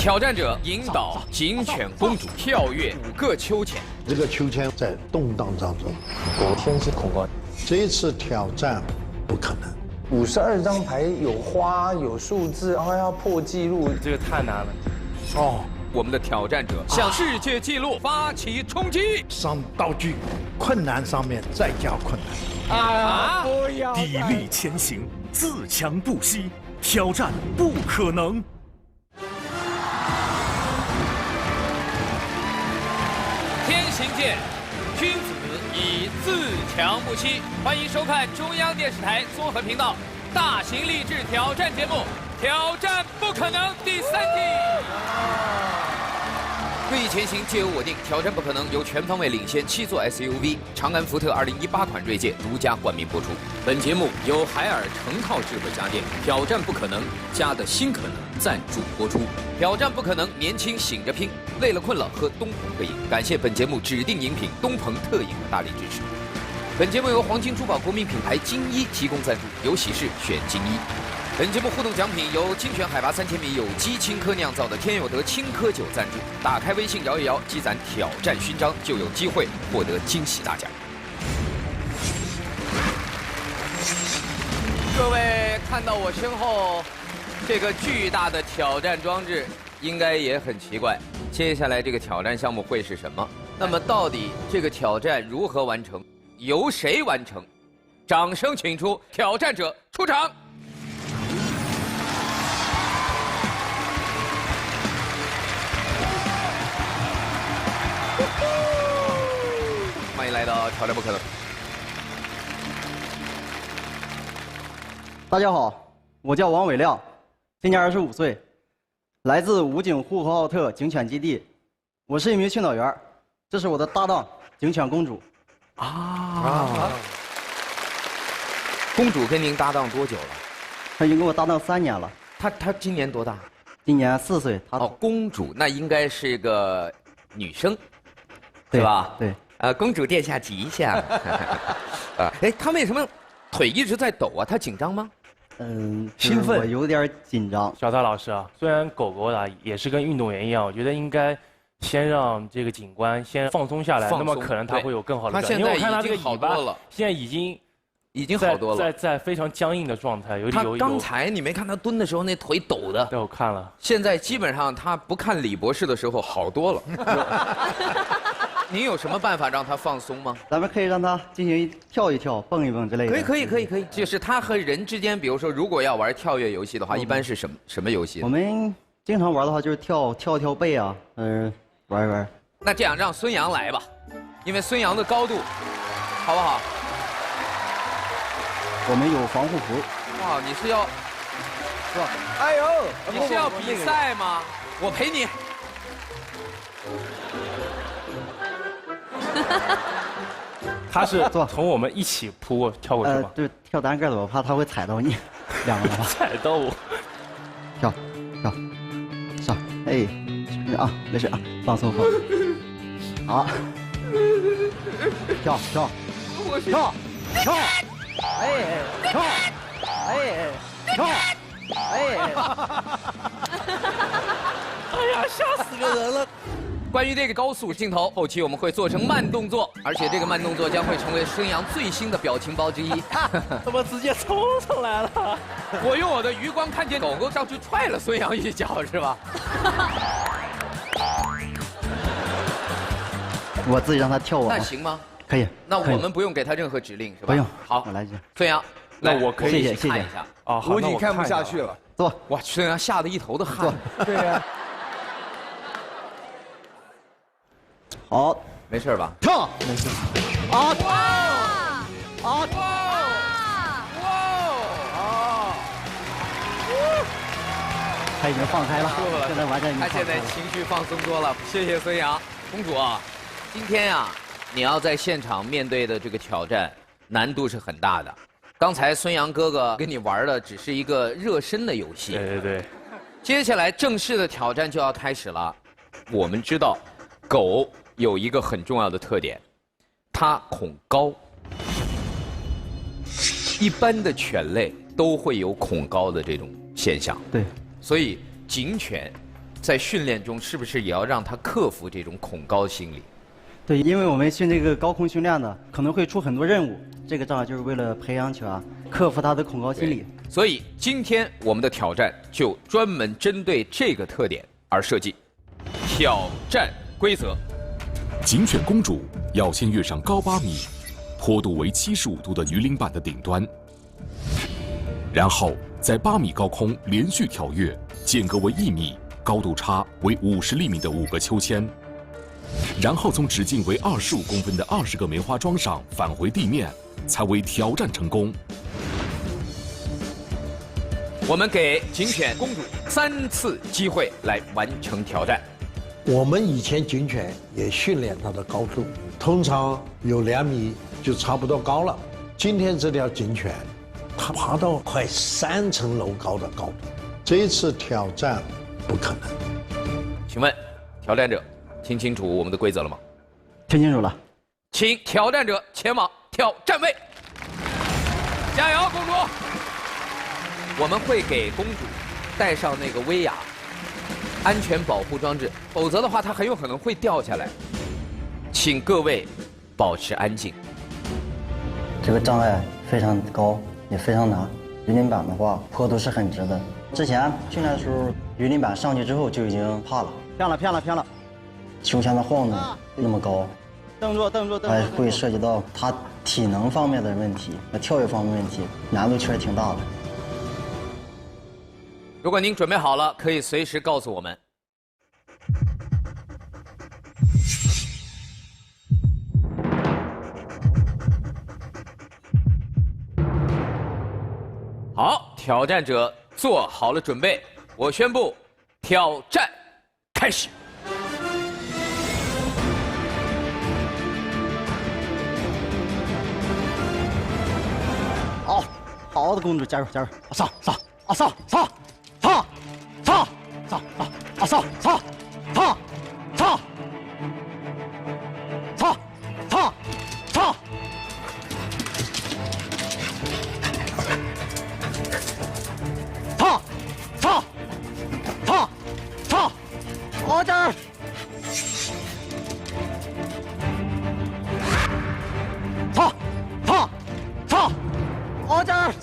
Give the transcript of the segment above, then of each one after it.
挑战者引导警犬公主跳跃5个秋千。这个秋千在动荡当中，狗天是恐高。这一次挑战不可能。52张牌有花有数字，然后要破纪录，这个太难了。哦，我们的挑战者向世界纪录发起冲击。上道具，困难上面再加困难。不要！砥砺前行，自强不息，挑战不可能。天行健，君子以自强不息。欢迎收看中央电视台综合频道大型励志挑战节目《挑战不可能》第3季。锐意前行，皆有我定。挑战不可能由全方位领先7座 SUV 长安福特2018款锐界独家冠名播出。本节目由海尔成套智慧家电挑战不可能家的新可能赞助播出。挑战不可能，年轻醒着拼，累了困了喝东鹏特饮。感谢本节目指定饮品东鹏特饮的大力支持。本节目由黄金珠宝国民品牌金一提供赞助，有喜事选金一。本节目互动奖品由精选海拔3000米有机青稞酿造的天有德青稞酒赞助。打开微信摇一摇，积攒挑战勋章，就有机会获得惊喜大奖。各位看到我身后这个巨大的挑战装置，应该也很奇怪。接下来这个挑战项目会是什么？那么到底这个挑战如何完成？由谁完成？掌声请出挑战者出场。欢迎来到挑战不可能。大家好，我叫王伟亮，今年25岁，来自武警呼和浩特警犬基地。我是一名训导员，这是我的搭档警犬公主。公主跟您搭档多久了？她已经跟我搭档3年了。她今年多大？今年4岁。她哦，公主那应该是个女生，对吧？对。公主殿下吉祥。哎，她为什么腿一直在抖啊？她紧张吗？兴奋。我有点紧张。小蔡老师啊，虽然狗狗啊也是跟运动员一样，我觉得应该先让这个警官先放松下来，那么可能他会有更好的表现。因为我看他这个尾巴现在已经好多了，在非常僵硬的状态，有。他刚才你没看他蹲的时候那腿抖的？对，我看了。现在基本上他不看李博士的时候好多了。您有什么办法让他放松吗？咱们可以让他进行跳一跳、蹦一蹦之类的。可以。就是他和人之间，比如说，如果要玩跳跃游戏的话，一般是什么游戏？我们经常玩的话就是跳背啊，玩一玩。那这样让孙杨来吧，因为孙杨的高度，好不好？我们有防护服。哇，你是要，是吧？哎呦，你是要比赛吗？我陪你。他是从我们一起跳过去吗？对，跳单个的，我怕他会踩到你，2个的话。踩到我。跳，上，哎，啊，没事啊，放松。好，跳，哎，跳，哎呀，吓死个人了！关于这个高速镜头，后期我们会做成慢动作，而且这个慢动作将会成为孙杨最新的表情包之一。怎么直接冲上来了？我用我的余光看见狗狗上去踹了孙杨一脚，是吧？我自己让他跳网。那行吗？可以。那我们不用给他任何指令，是吧？不用。好，我来。孙杨，那我可以谢谢看一下。啊，我已经看不下去了。坐。哇，孙杨吓得一头的汗。对呀。好，没事吧？跳，没事。啊！他已经放开了，现在完全已经放开了。他现在情绪放松多了，谢谢孙杨。公主啊，今天呀，你要在现场面对的这个挑战难度是很大的。刚才孙杨哥哥跟你玩的只是一个热身的游戏。对。接下来正式的挑战就要开始了。我们知道，狗有一个很重要的特点，它恐高。一般的犬类都会有恐高的这种现象。对。所以警犬在训练中是不是也要让他克服这种恐高心理？对，因为我们训这个高空训练呢，可能会出很多任务，这个障碍就是为了培养起来，克服他的恐高心理。所以今天我们的挑战就专门针对这个特点而设计。挑战规则：警犬公主要先跃上高8米、坡度为75度的鱼鳞板的顶端，然后在8米高空连续跳跃，间隔为1米、高度差为50厘米的5个秋千，然后从直径为25公分的20个棉花桩上返回地面，才为挑战成功。我们给警犬公主3次机会来完成挑战。我们以前警犬也训练它的高度，通常有2米就差不多高了。今天这条警犬，它爬到快3层楼高的高度，这一次挑战不可能。请问，挑战者听清楚我们的规则了吗？听清楚了。请挑战者前往挑战位，加油，公主！我们会给公主带上那个威亚安全保护装置，否则的话，它很有可能会掉下来。请各位保持安静。这个障碍非常高，也非常难。鱼鳞板的话，坡度是很直的。之前训练的时候，鱼鳞板上去之后就已经怕了，偏了。秋千的晃动那么高，蹬住，还会涉及到他体能方面的问题和跳跃方面的问题，难度确实挺大的。如果您准备好了，可以随时告诉我们。好，挑战者做好了准备，我宣布，挑战开始。好的，公主，加油！上！好点儿！好点儿！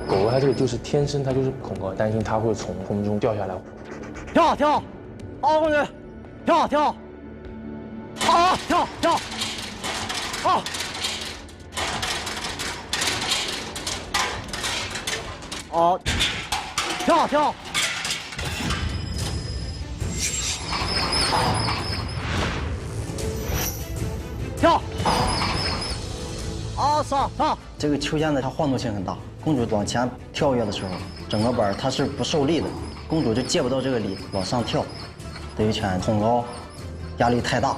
狗狗它这个就是天生它就是恐高，担心它会从空中掉下来。跳，好公主，跳，跳，好，跳，好，好，跳，跳，好，上。这个秋千呢，它晃动性很大。公主往前跳跃的时候，整个板它是不受力的，公主就借不到这个力往上跳，对于犬恐高，压力太大。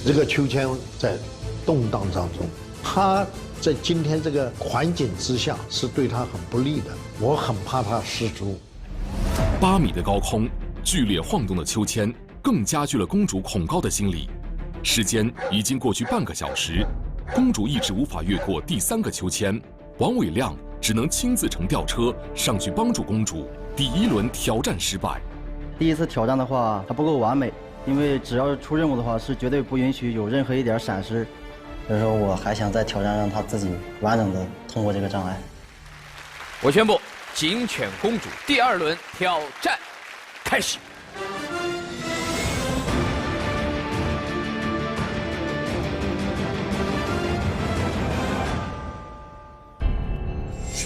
这个秋千在动荡当中，它在今天这个环境之下是对它很不利的，我很怕它失足。8米的高空，剧烈晃动的秋千更加剧了公主恐高的心理。时间已经过去半个小时，公主一直无法越过第3个秋千，王伟亮只能亲自乘吊车上去帮助公主。第1轮挑战失败。第一次挑战的话，它不够完美，因为只要是出任务的话，是绝对不允许有任何一点闪失。所以说，我还想再挑战，让她自己完整的通过这个障碍。我宣布，警犬公主第2轮挑战开始。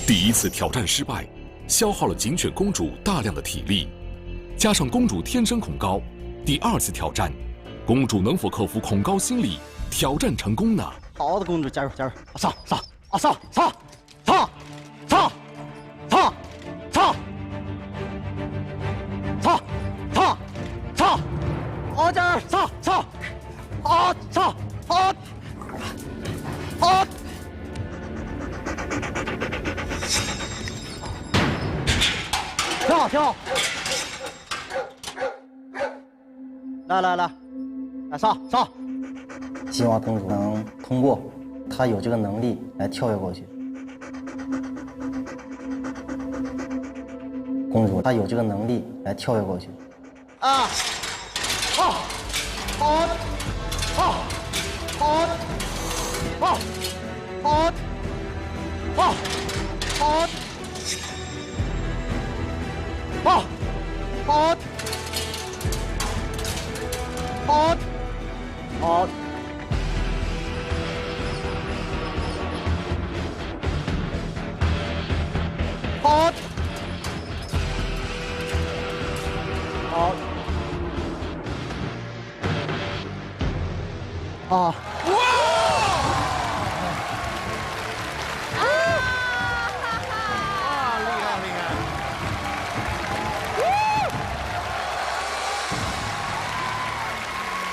第1次挑战失败，消耗了警犬公主大量的体力，加上公主天生恐高，第2次挑战，公主能否克服恐高心理，挑战成功呢？好的，公主，加油！上！好点儿！上！跳！来，上！希望公主能通过，她有这个能力来跳跃过去。公主她有这个能力来跳跃过去。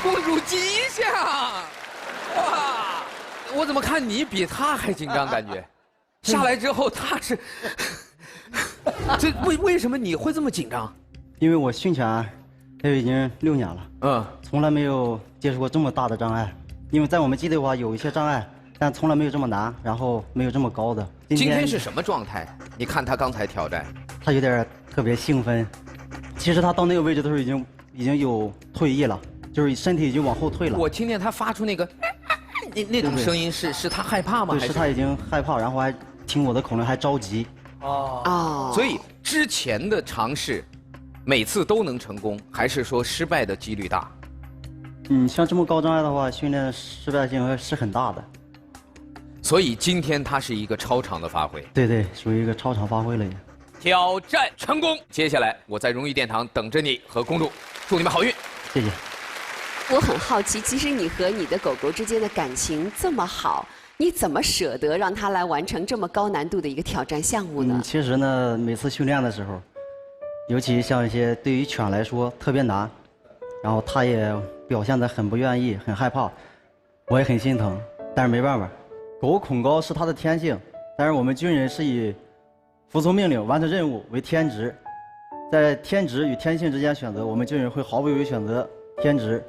公主吉祥！哇，我怎么看你比他还紧张？感觉下来之后他是，这为什么你会这么紧张？因为我训拳也已经6年了，从来没有接触过这么大的障碍。因为在我们基地的话有一些障碍，但从来没有这么难，然后没有这么高的。今天是什么状态？你看他刚才挑战，他有点特别兴奋。其实他到那个位置的时候已经有退役了。就是身体已经往后退了。我听见他发出那个那种声音，是他害怕吗？对，是他已经害怕，然后还听我的口令还着急。所以之前的尝试，每次都能成功，还是说失败的几率大？像这么高障碍的话，训练失败性是很大的。所以今天他是一个超常的发挥。对，属于一个超常发挥了。挑战成功，接下来我在荣誉殿堂等着你和公主，祝你们好运。谢谢。我很好奇，其实你和你的狗狗之间的感情这么好，你怎么舍得让它来完成这么高难度的一个挑战项目呢？其实呢，每次训练的时候，尤其像一些对于犬来说特别难，然后它也表现得很不愿意、很害怕，我也很心疼，但是没办法，狗恐高是它的天性，但是我们军人是以服从命令、完成任务为天职，在天职与天性之间选择，我们军人会毫不犹豫选择天职。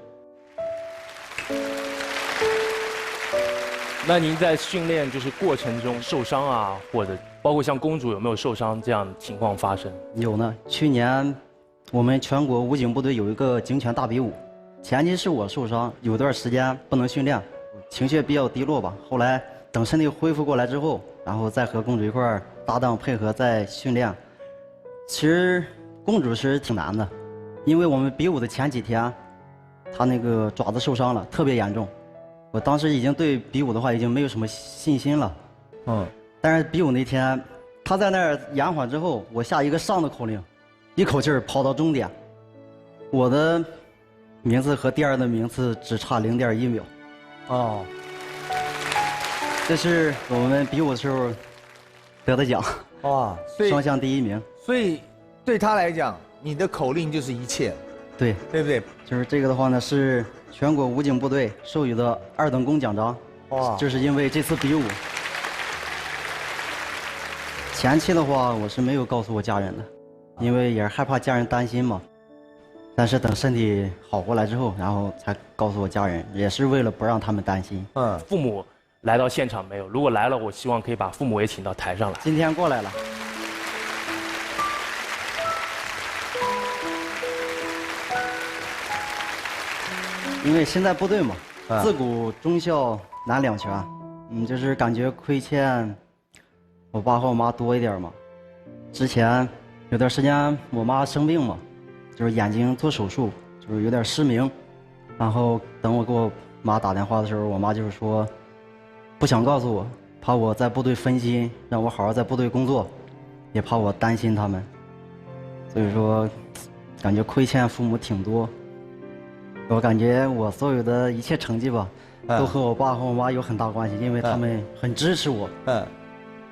那您在训练就是过程中受伤啊，或者包括像公主有没有受伤这样的情况发生？有呢，去年我们全国武警部队有一个警犬大比武，前期是我受伤，有段时间不能训练，情绪比较低落吧。后来等身体恢复过来之后，然后再和公主一块儿搭档配合再训练。其实公主是挺难的，因为我们比武的前几天，她那个爪子受伤了，特别严重。我当时已经对比武的话已经没有什么信心了，但是比武那天，他在那儿延缓之后，我下一个上的口令，一口气儿跑到终点，我的名次和第二的名次只差0.1秒。这是我们比武的时候得的奖。双向第1名。所以对他来讲，你的口令就是一切。对不对？就是这个的话呢，是全国武警部队授予的2等功奖章。就是因为这次比武，前期的话我是没有告诉我家人的，因为也是害怕家人担心嘛。但是等身体好过来之后，然后才告诉我家人，也是为了不让他们担心。父母来到现场没有？如果来了，我希望可以把父母也请到台上来。今天过来了。因为现在部队嘛，自古忠孝难两全，就是感觉亏欠我爸和我妈多一点嘛。之前有段时间我妈生病嘛，就是眼睛做手术，就是有点失明。然后等我给我妈打电话的时候，我妈就是说不想告诉我，怕我在部队分心，让我好好在部队工作，也怕我担心他们。所以说，感觉亏欠父母挺多。我感觉我所有的一切成绩吧，都和我爸和我妈有很大关系，因为他们很支持我，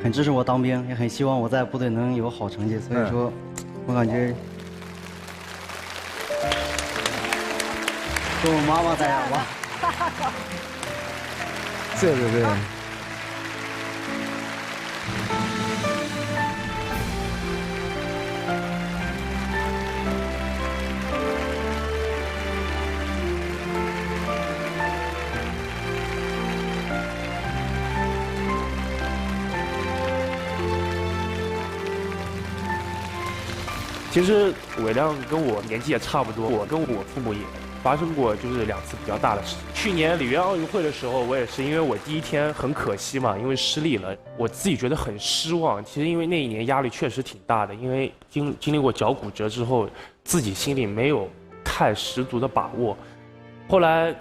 很支持我当兵，也很希望我在部队能有好成绩。所以说，我感觉跟我妈妈这样吧。对。其实伟亮跟我年纪也差不多，我跟我父母也发生过就是2次比较大的事情。去年里约奥运会的时候，我也是因为我第一天很可惜嘛，因为失利了，我自己觉得很失望。其实因为那一年压力确实挺大的，因为经历过脚骨折之后，自己心里没有太十足的把握。后来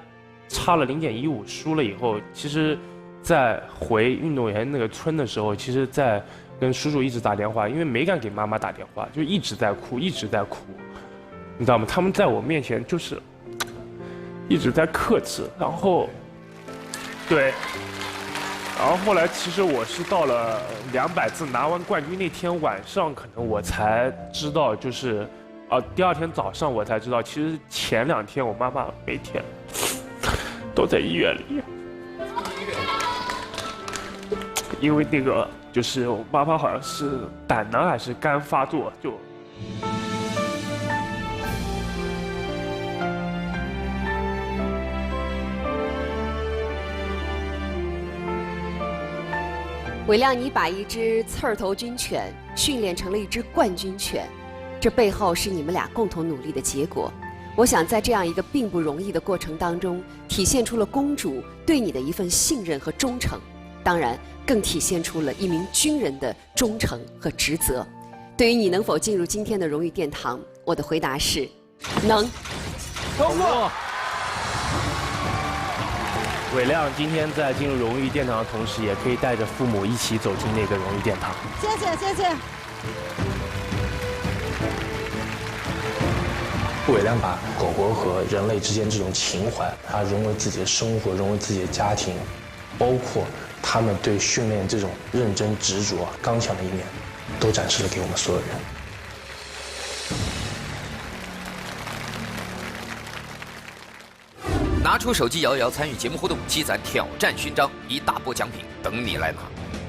差了0.15输了以后，其实，在回运动员那个村的时候，其实在跟叔叔一直打电话，因为没敢给妈妈打电话，就一直在哭，一直在哭，你知道吗？他们在我面前就是一直在克制，然后，对，然后后来其实我是到了200字拿完冠军那天晚上，可能我才知道，就是第2天早上我才知道，其实前2天我妈妈每天都在医院里，因为那个就是我妈妈好像是胆囊还是肝发作，就。伟亮，你把一只刺儿头军犬训练成了一只冠军犬，这背后是你们俩共同努力的结果。我想在这样一个并不容易的过程当中，体现出了公主对你的一份信任和忠诚，当然更体现出了一名军人的忠诚和职责。对于你能否进入今天的荣誉殿堂，我的回答是能。通过。伟亮今天在进入荣誉殿堂的同时，也可以带着父母一起走进那个荣誉殿堂。谢谢谢谢。伟亮把狗狗和人类之间这种情怀，它融为自己的生活，融为自己的家庭，包括他们对训练这种认真执着、刚强的一面，都展示了给我们所有人。拿出手机摇一摇，参与节目互动，积攒挑战勋章，一大波奖品等你来拿。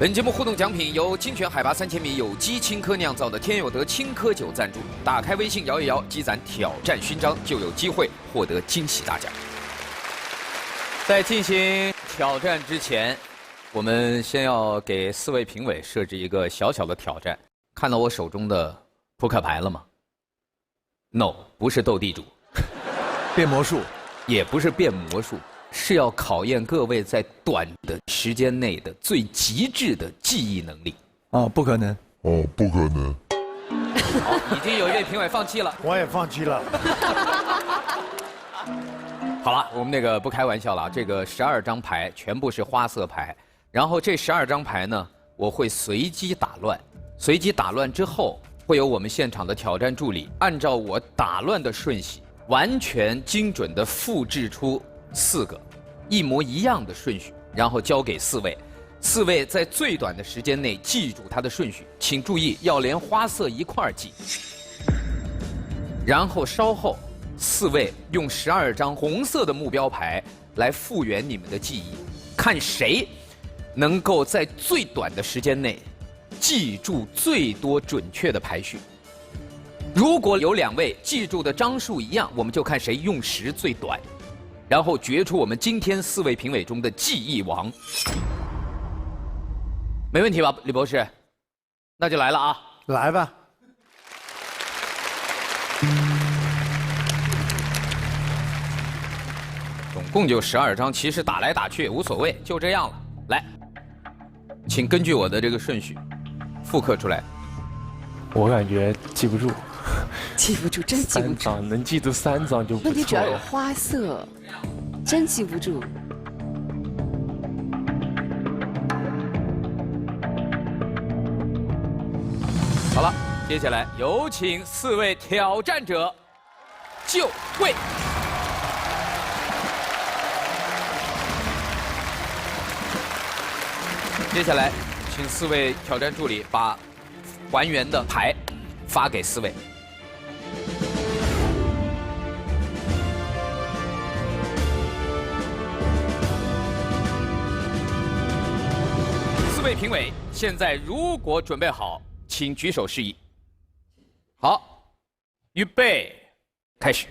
本节目互动奖品由精选海拔3000米有机青稞酿造的天有德青稞酒赞助。打开微信摇一摇，积攒挑战勋章，就有机会获得惊喜大奖。在进行挑战之前，我们先要给4位评委设置一个小小的挑战。看到我手中的扑克牌了吗 ？No， 不是斗地主，变魔术。也不是变魔术，是要考验各位在短的时间内的最极致的记忆能力。哦，不可能。哦，不可能。已经有一位评委放弃了。我也放弃了。好了，我们那个不开玩笑了，这个12张牌全部是花色牌，然后这12张牌呢，我会随机打乱，随机打乱之后，会有我们现场的挑战助理按照我打乱的顺序。完全精准地复制出4个一模一样的顺序，然后交给4位，4位在最短的时间内记住它的顺序。请注意，要连花色一块儿记。然后稍后，4位用12张红色的目标牌来复原你们的记忆，看谁能够在最短的时间内记住最多准确的排序。如果有2位记住的张数一样，我们就看谁用时最短，然后决出我们今天4位评委中的记忆王。没问题吧，李博士？那就来了啊！来吧。总共就12张，其实打来打去也无所谓，就这样了。来，请根据我的这个顺序复刻出来。我感觉记不住。记不住，真记不住。3张能记住3张就不错了。问题主要有花色，真记不住。好了，接下来有请4位挑战者就位。接下来，请4位挑战助理把还原的牌发给4位。4位评委，现在如果准备好，请举手示意。好，预备，开始。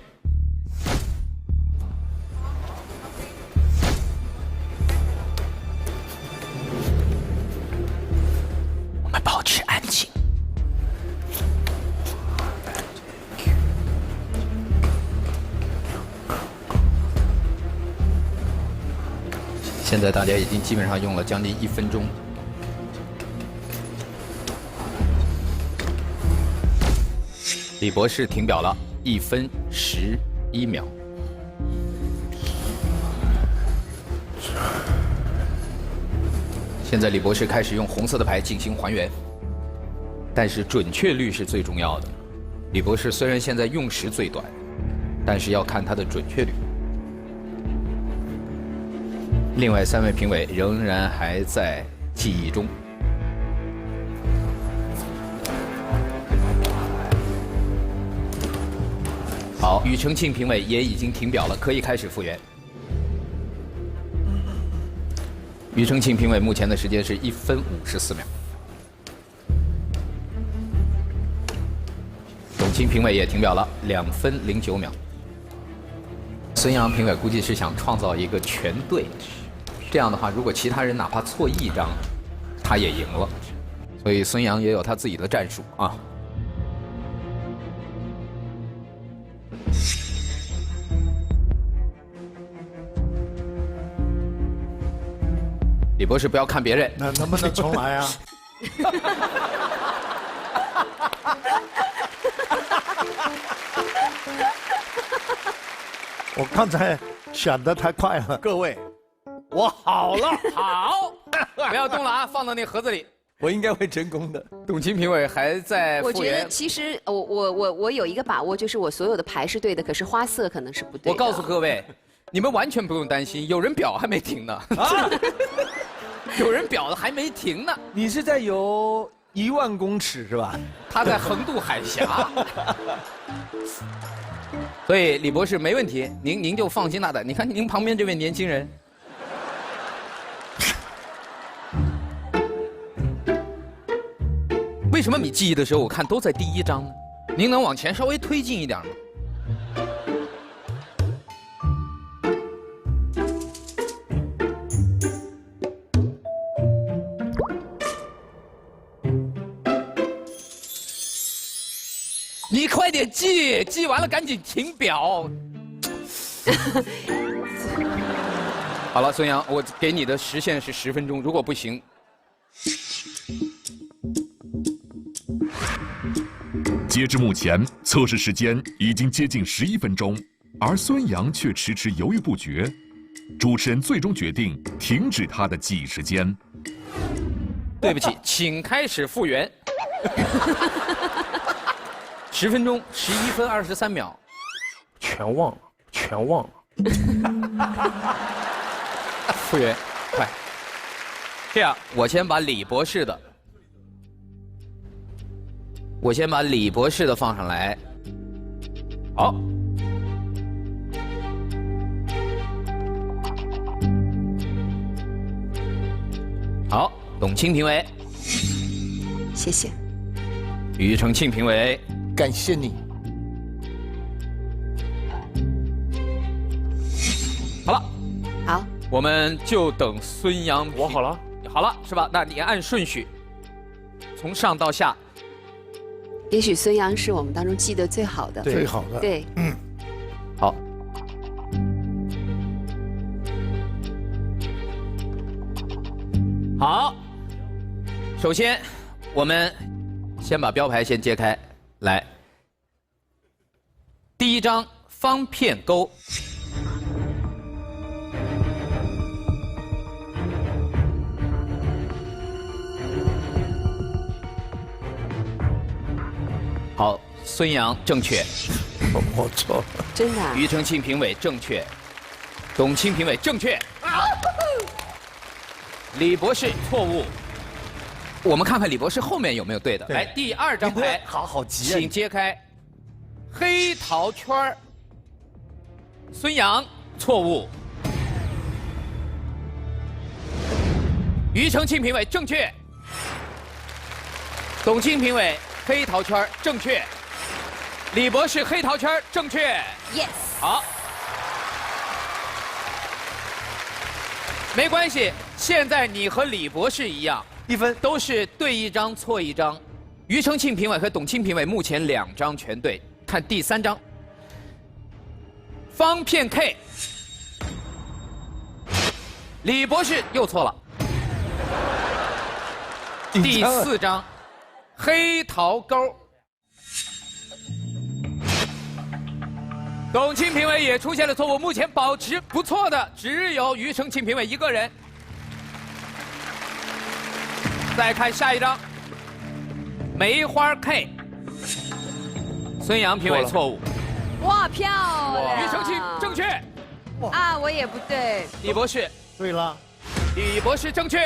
我们保持安静。现在大家已经基本上用了将近1分钟。李博士停表了，1分11秒。现在李博士开始用红色的牌进行还原，但是准确率是最重要的。李博士虽然现在用时最短，但是要看他的准确率。另外3位评委仍然还在记忆中。好，庾澄庆评委也已经停表了，可以开始复原。庾澄庆评委目前的时间是1分54秒。董卿评委也停表了2分09秒。孙杨评委估计是想创造一个全对。这样的话，如果其他人哪怕错1张，他也赢了。所以孙杨也有他自己的战术啊。李博士不要看别人，那能不能重来啊？我刚才选的太快了，各位。我好了，好，不要动了啊，放到那盒子里。我应该会成功的。董卿评委还在复原。我觉得其实我有一个把握，就是我所有的牌是对的，可是花色可能是不对的。我告诉各位，你们完全不用担心，有人表还没停呢。啊，有人表的还没停呢。你是在游1万公尺是吧？他在横渡海峡。所以李博士没问题，您就放心大胆。你看您旁边这位年轻人。为什么你记忆的时候我看都在第1张呢？您能往前稍微推进一点吗？你快点记，记完了赶紧停表。好了，孙杨，我给你的时限是10分钟，如果不行。截至目前，测试时间已经接近11分钟，而孙杨却迟迟犹豫不决。主持人最终决定停止他的记忆时间。对不起，请开始复原。10分钟11分23秒，全忘了，全忘了。复原，快！这样，我先把李博士的。我先把李博士的放上来。好。好，董卿评委。谢谢。庾澄庆评委，感谢你。好了。好。我们就等孙杨。我好了。好了，是吧？那你按顺序，从上到下。也许孙杨是我们当中记得最好的，最好的。对，好。好，首先我们先把标牌先揭开，来，第1张方片钩。好，孙杨正确，我错了，真的。庾澄庆评委正确，董卿评委正确，李博士错误。我们看看李博士后面有没有对的。来，第2张牌，好急啊！请揭开，黑桃圈儿。孙杨错误，庾澄庆评委正确，董卿评委。黑桃圈正确，李博士黑桃圈正确。Yes。好，没关系。现在你和李博士一样，1分都是对1张错1张。庾澄庆评委和董卿评委目前2张全对。看第3张，方片 K。李博士又错了。第4张，黑桃沟。董卿评委也出现了错误，目前保持不错的只有庾澄庆评委一个人。再看下一张，梅花 K。孙杨评委错误。哇，漂亮！庾澄庆正确。啊，我也不对。李博士对了，李博士正确。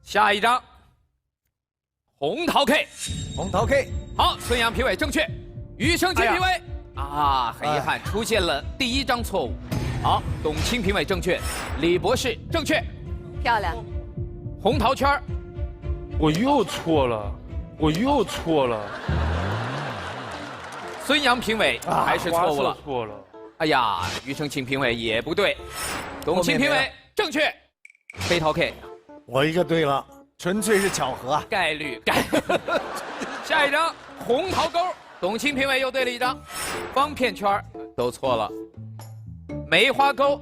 下一张，红桃 K。红桃 K。好，孙杨评委正确。庾澄庆评委。啊，很遗憾，出现了第1张错误。好，董卿评委正确，李博士正确。漂亮。红桃圈儿。我又错了，我又错了。孙杨评委还是错误了。错了。哎呀，庾澄庆评委也不对，董卿评委正确。黑桃 K。我一个对了，纯粹是巧合啊。概率。下一张红桃沟。董卿评委又对了1张，方片圈都错了。梅花沟，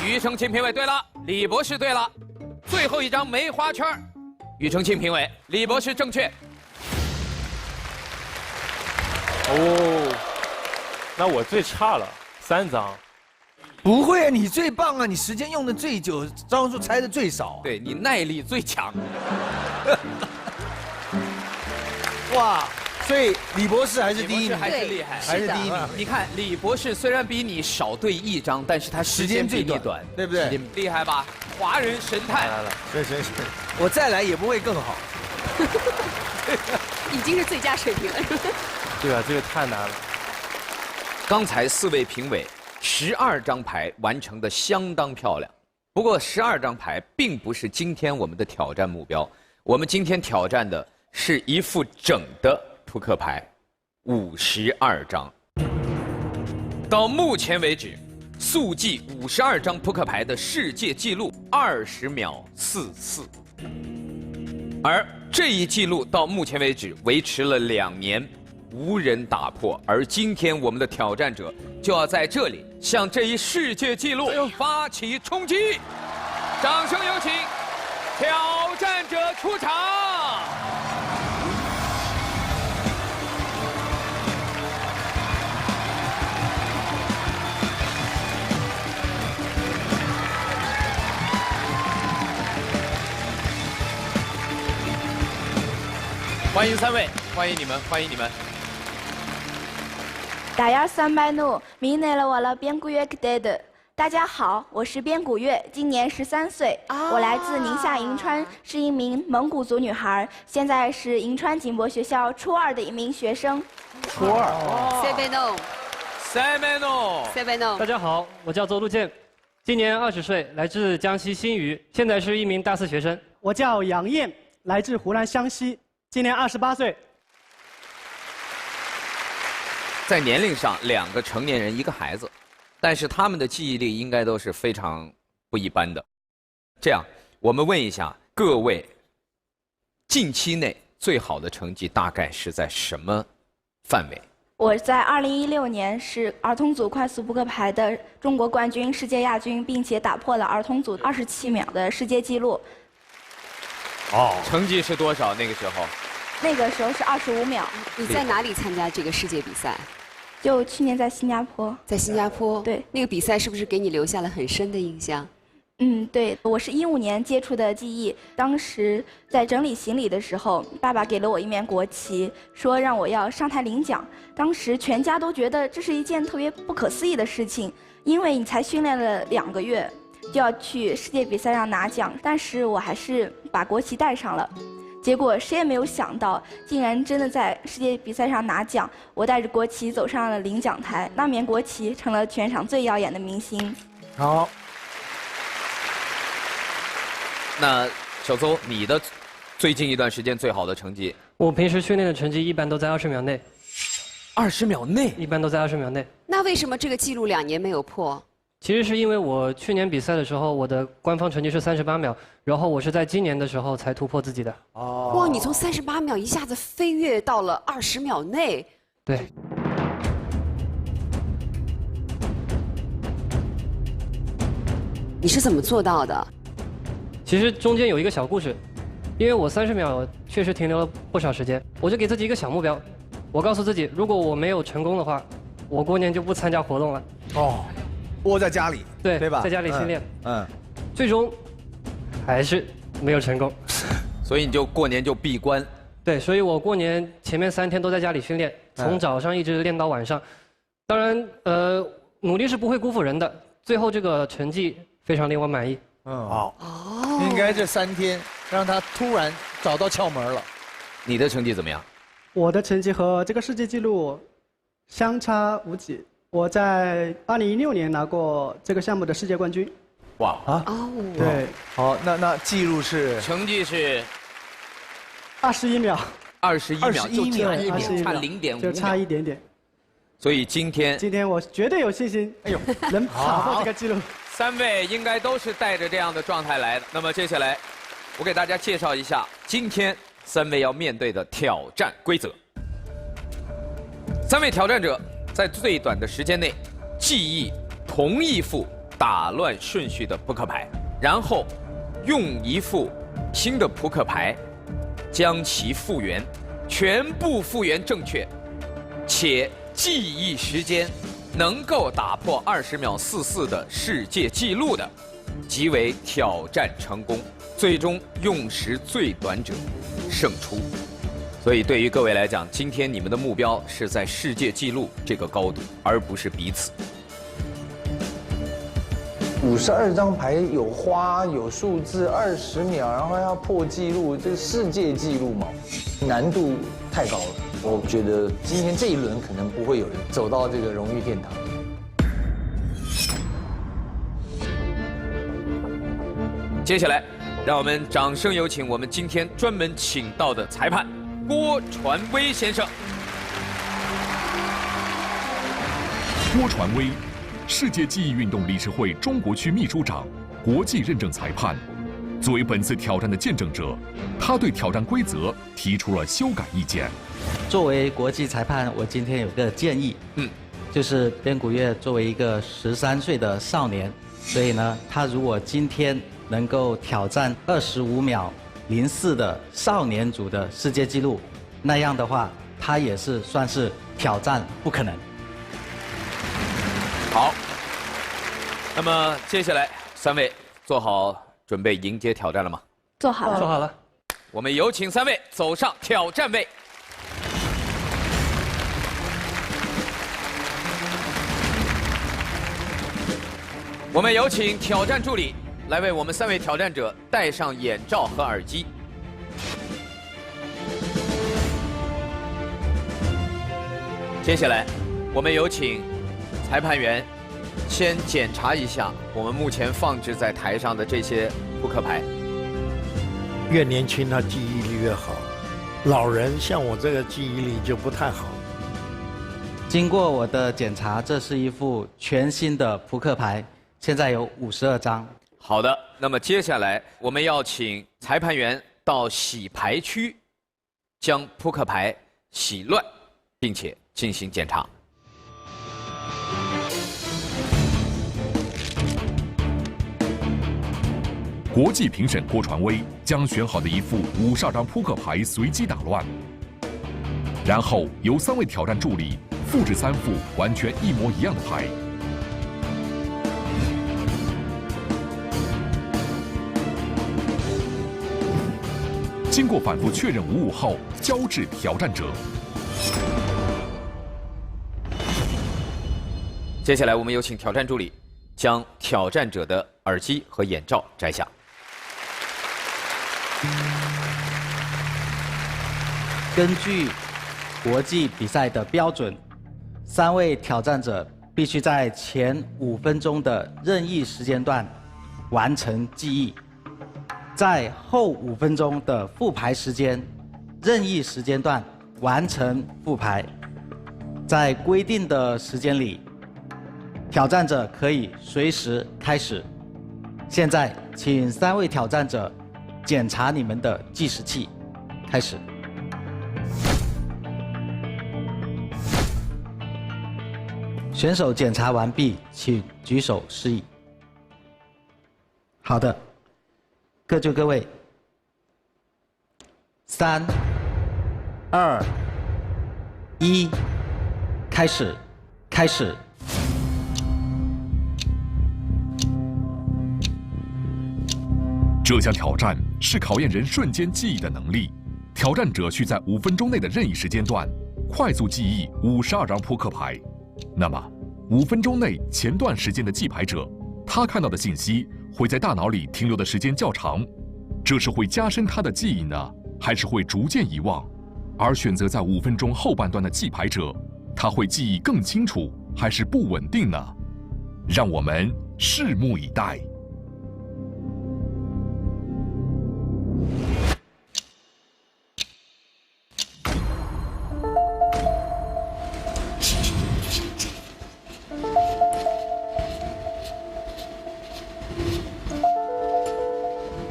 庾澄庆评委对了，李博士对了。最后1张梅花圈，庾澄庆评委，李博士正确。哦，那我最差了，3张。不会啊，你最棒啊！你时间用的最久，张数猜的最少。对你耐力最强。哇！所以李博士还是第1名，还是厉害，还是第1名。你看李博士虽然比你少对1张，但是他时间比你短，对不对？厉害吧？华人神探。来了，是，我再来也不会更好。已经是最佳水平了。对啊，这个太难了。刚才4位评委12张牌完成的相当漂亮，不过12张牌并不是今天我们的挑战目标，我们今天挑战的是一副整的扑克牌，52张。到目前为止，速记52张扑克牌的世界纪录20秒44，而这一纪录到目前为止维持了2年，无人打破。而今天我们的挑战者就要在这里向这一世界纪录发起冲击。掌声有请挑战者出场。欢迎3位，欢迎你们，欢迎你们。大家300怒，明年了我了边古月克代的。大家好，我是边古月，今年13岁，我来自宁夏银川，是一名蒙古族女孩，现在是银川锦博学校初2的一名学生。初2。塞贝诺。大家好，我叫周路健，今年20岁，来自江西新余，现在是一名大4学生。我叫杨燕，来自湖南湘西。今年28岁。在年龄上，2个成年人，1个孩子，但是他们的记忆力应该都是非常不一般的。这样，我们问一下各位，近期内最好的成绩大概是在什么范围？我在2016年是儿童组快速扑克牌的中国冠军、世界亚军，并且打破了儿童组27秒的世界纪录。成绩是多少？那个时候？那个时候是25秒。你在哪里参加这个世界比赛？就去年在新加坡。在新加坡？对。那个比赛是不是给你留下了很深的印象？对，我是15年接触的技艺，当时在整理行李的时候，爸爸给了我一面国旗，说让我要上台领奖。当时全家都觉得这是一件特别不可思议的事情，因为你才训练了2个月。就要去世界比赛上拿奖，但是我还是把国旗带上了。结果谁也没有想到，竟然真的在世界比赛上拿奖。我带着国旗走上了领奖台，那面国旗成了全场最耀眼的明星。好。那小邹，你的最近一段时间最好的成绩？我平时训练的成绩一般都在20秒内。20秒内？一般都在20秒内。那为什么这个记录2年没有破？其实是因为我去年比赛的时候，我的官方成绩是38秒，然后我是在今年的时候才突破自己的。哇，你从38秒一下子飞跃到了20秒内。对。你是怎么做到的？其实中间有一个小故事，因为我30秒确实停留了不少时间，我就给自己一个小目标，我告诉自己，如果我没有成功的话，我过年就不参加活动了。哦，窝在家里，对吧？在家里训练。最终还是没有成功，所以你就过年就闭关。对，所以我过年前面3天都在家里训练，从早上一直练到晚上。当然，努力是不会辜负人的。最后这个成绩非常令我满意。好。应该这3天让他突然找到窍门了。你的成绩怎么样？我的成绩和这个世界纪录相差无几。我在2016年拿过这个项目的世界冠军。哇啊！对。好，那记录是？成绩是21秒。21秒就差1秒，差0.5秒，就差一点点。所以今天我绝对有信心，能打破这个记录。3位应该都是带着这样的状态来的。那么接下来，我给大家介绍一下今天3位要面对的挑战规则。3位挑战者在最短的时间内记忆同一副打乱顺序的扑克牌，然后用一副新的扑克牌将其复原，全部复原正确，且记忆时间能够打破20秒44的世界纪录的，即为挑战成功。最终用时最短者胜出。所以对于各位来讲，今天你们的目标是在世界纪录这个高度，而不是彼此。52张牌有花有数字，20秒，然后要破纪录，这是世界纪录嘛？难度太高了。我觉得今天这一轮可能不会有人走到这个荣誉殿堂。接下来，让我们掌声有请我们今天专门请到的裁判郭传威先生。郭传威，世界记忆运动理事会中国区秘书长，国际认证裁判。作为本次挑战的见证者，他对挑战规则提出了修改意见。作为国际裁判，我今天有个建议，就是边古月作为一个13岁的少年，所以呢，他如果今天能够挑战25秒04的少年组的世界纪录，那样的话，他也是算是挑战不可能。好，那么接下来3位做好准备迎接挑战了吗？做好了，做好了。我们有请3位走上挑战位。我们有请挑战助理来为我们3位挑战者戴上眼罩和耳机。接下来，我们有请裁判员先检查一下我们目前放置在台上的这些扑克牌。越年轻他记忆力越好，老人像我这个记忆力就不太好。经过我的检查，这是一副全新的扑克牌，现在有52张。好的，那么接下来我们要请裁判员到洗牌区，将扑克牌洗乱，并且进行检查。国际评审郭传威将选好的一副52张扑克牌随机打乱，然后由3位挑战助理复制3副完全一模一样的牌。经过反复确认无误后，交至挑战者。接下来，我们有请挑战助理将挑战者的耳机和眼罩摘下。根据国际比赛的标准，3位挑战者必须在前5分钟的任意时间段完成记忆，在后5分钟的复牌时间任意时间段完成复牌。在规定的时间里，挑战者可以随时开始。现在，请3位挑战者检查你们的计时器，开始。选手检查完毕，请举手示意。好的，各就各位。3、2、1，开始，开始。这项挑战是考验人瞬间记忆的能力。挑战者需在5分钟内的任意时间段，快速记忆52张扑克牌。那么，5分钟内前段时间的记牌者，他看到的信息会在大脑里停留的时间较长，这是会加深他的记忆呢，还是会逐渐遗忘？而选择在5分钟后半段的记牌者，他会记忆更清楚，还是不稳定呢？让我们拭目以待。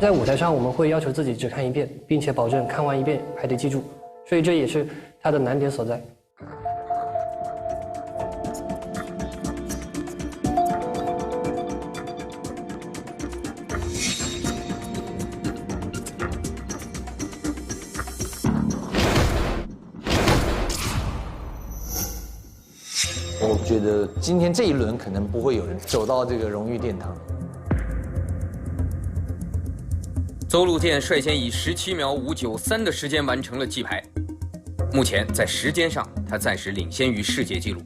在舞台上，我们会要求自己只看一遍，并且保证看完一遍还得记住，所以这也是它的难点所在。我觉得今天这一轮可能不会有人走到这个荣誉殿堂。邹路健率先以17秒593的时间完成了记牌，目前在时间上他暂时领先于世界纪录。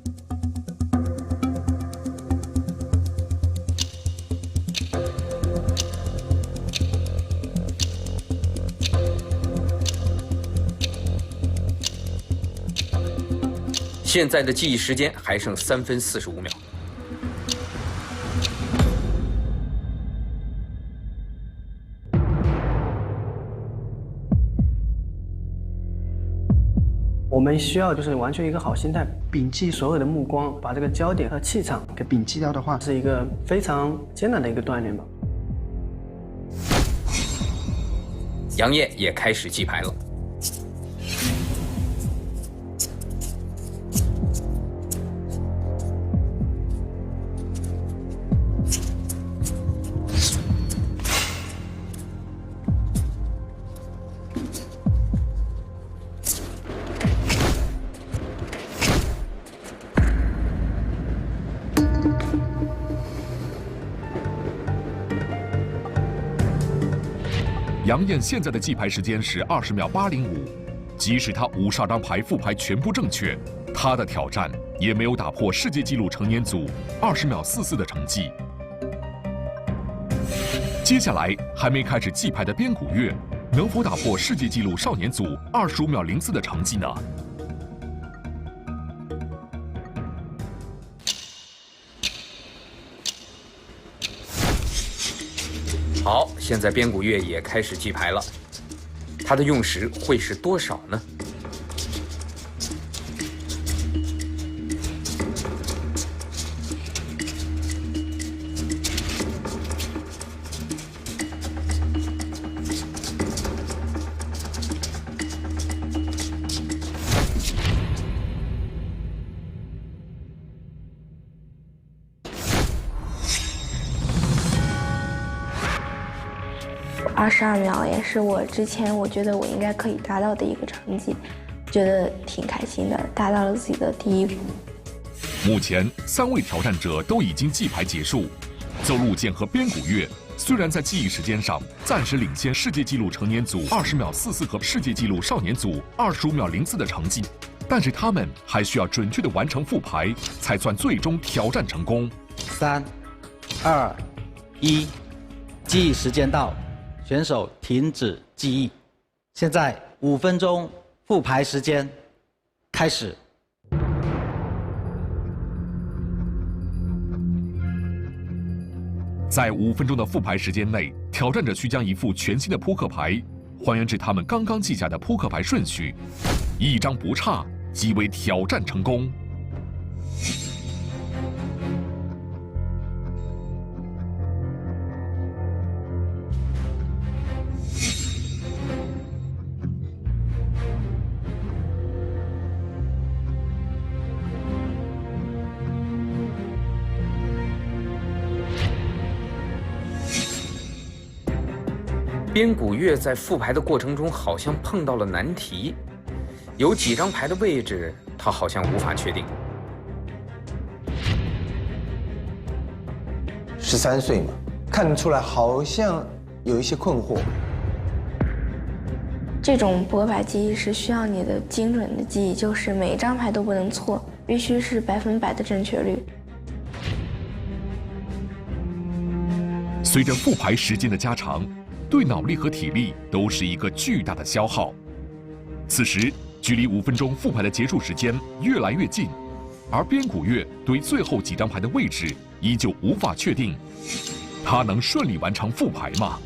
现在的记忆时间还剩3分45秒。我们需要就是完全一个好心态，摒弃所有的目光，把这个焦点和气场给摒弃掉的话，是一个非常艰难的一个锻炼吧。杨烨也开始记牌了。杨艳现在的记牌时间是20秒805，即使他52张牌复牌全部正确，他的挑战也没有打破世界纪录成年组20秒44的成绩。接下来还没开始记牌的边古月，能否打破世界纪录少年组25秒04的成绩呢？好，现在边古月也开始记牌了，他的用时会是多少呢？22秒也是我之前我觉得我应该可以达到的一个成绩，觉得挺开心的，达到了自己的第一步。目前3位挑战者都已经记牌结束，邹路健和边古月虽然在记忆时间上暂时领先世界纪录成年组20秒44和世界纪录少年组25秒04的成绩，但是他们还需要准确的完成复牌，才算最终挑战成功。3、2、1，记忆时间到。选手停止记忆，现在5分钟复牌时间开始。在5分钟的复牌时间内，挑战者需将一副全新的扑克牌还原至他们刚刚记下的扑克牌顺序，1张不差即为挑战成功。边古月在复牌的过程中好像碰到了难题，有几张牌的位置他好像无法确定。13岁嘛，看得出来好像有一些困惑。这种拨牌记忆是需要你的精准的记忆，就是每一张牌都不能错，必须是100%的正确率。随着复牌时间的加长，对脑力和体力都是一个巨大的消耗。此时，距离5分钟复牌的结束时间越来越近，而边古月对最后几张牌的位置依旧无法确定，他能顺利完成复牌吗？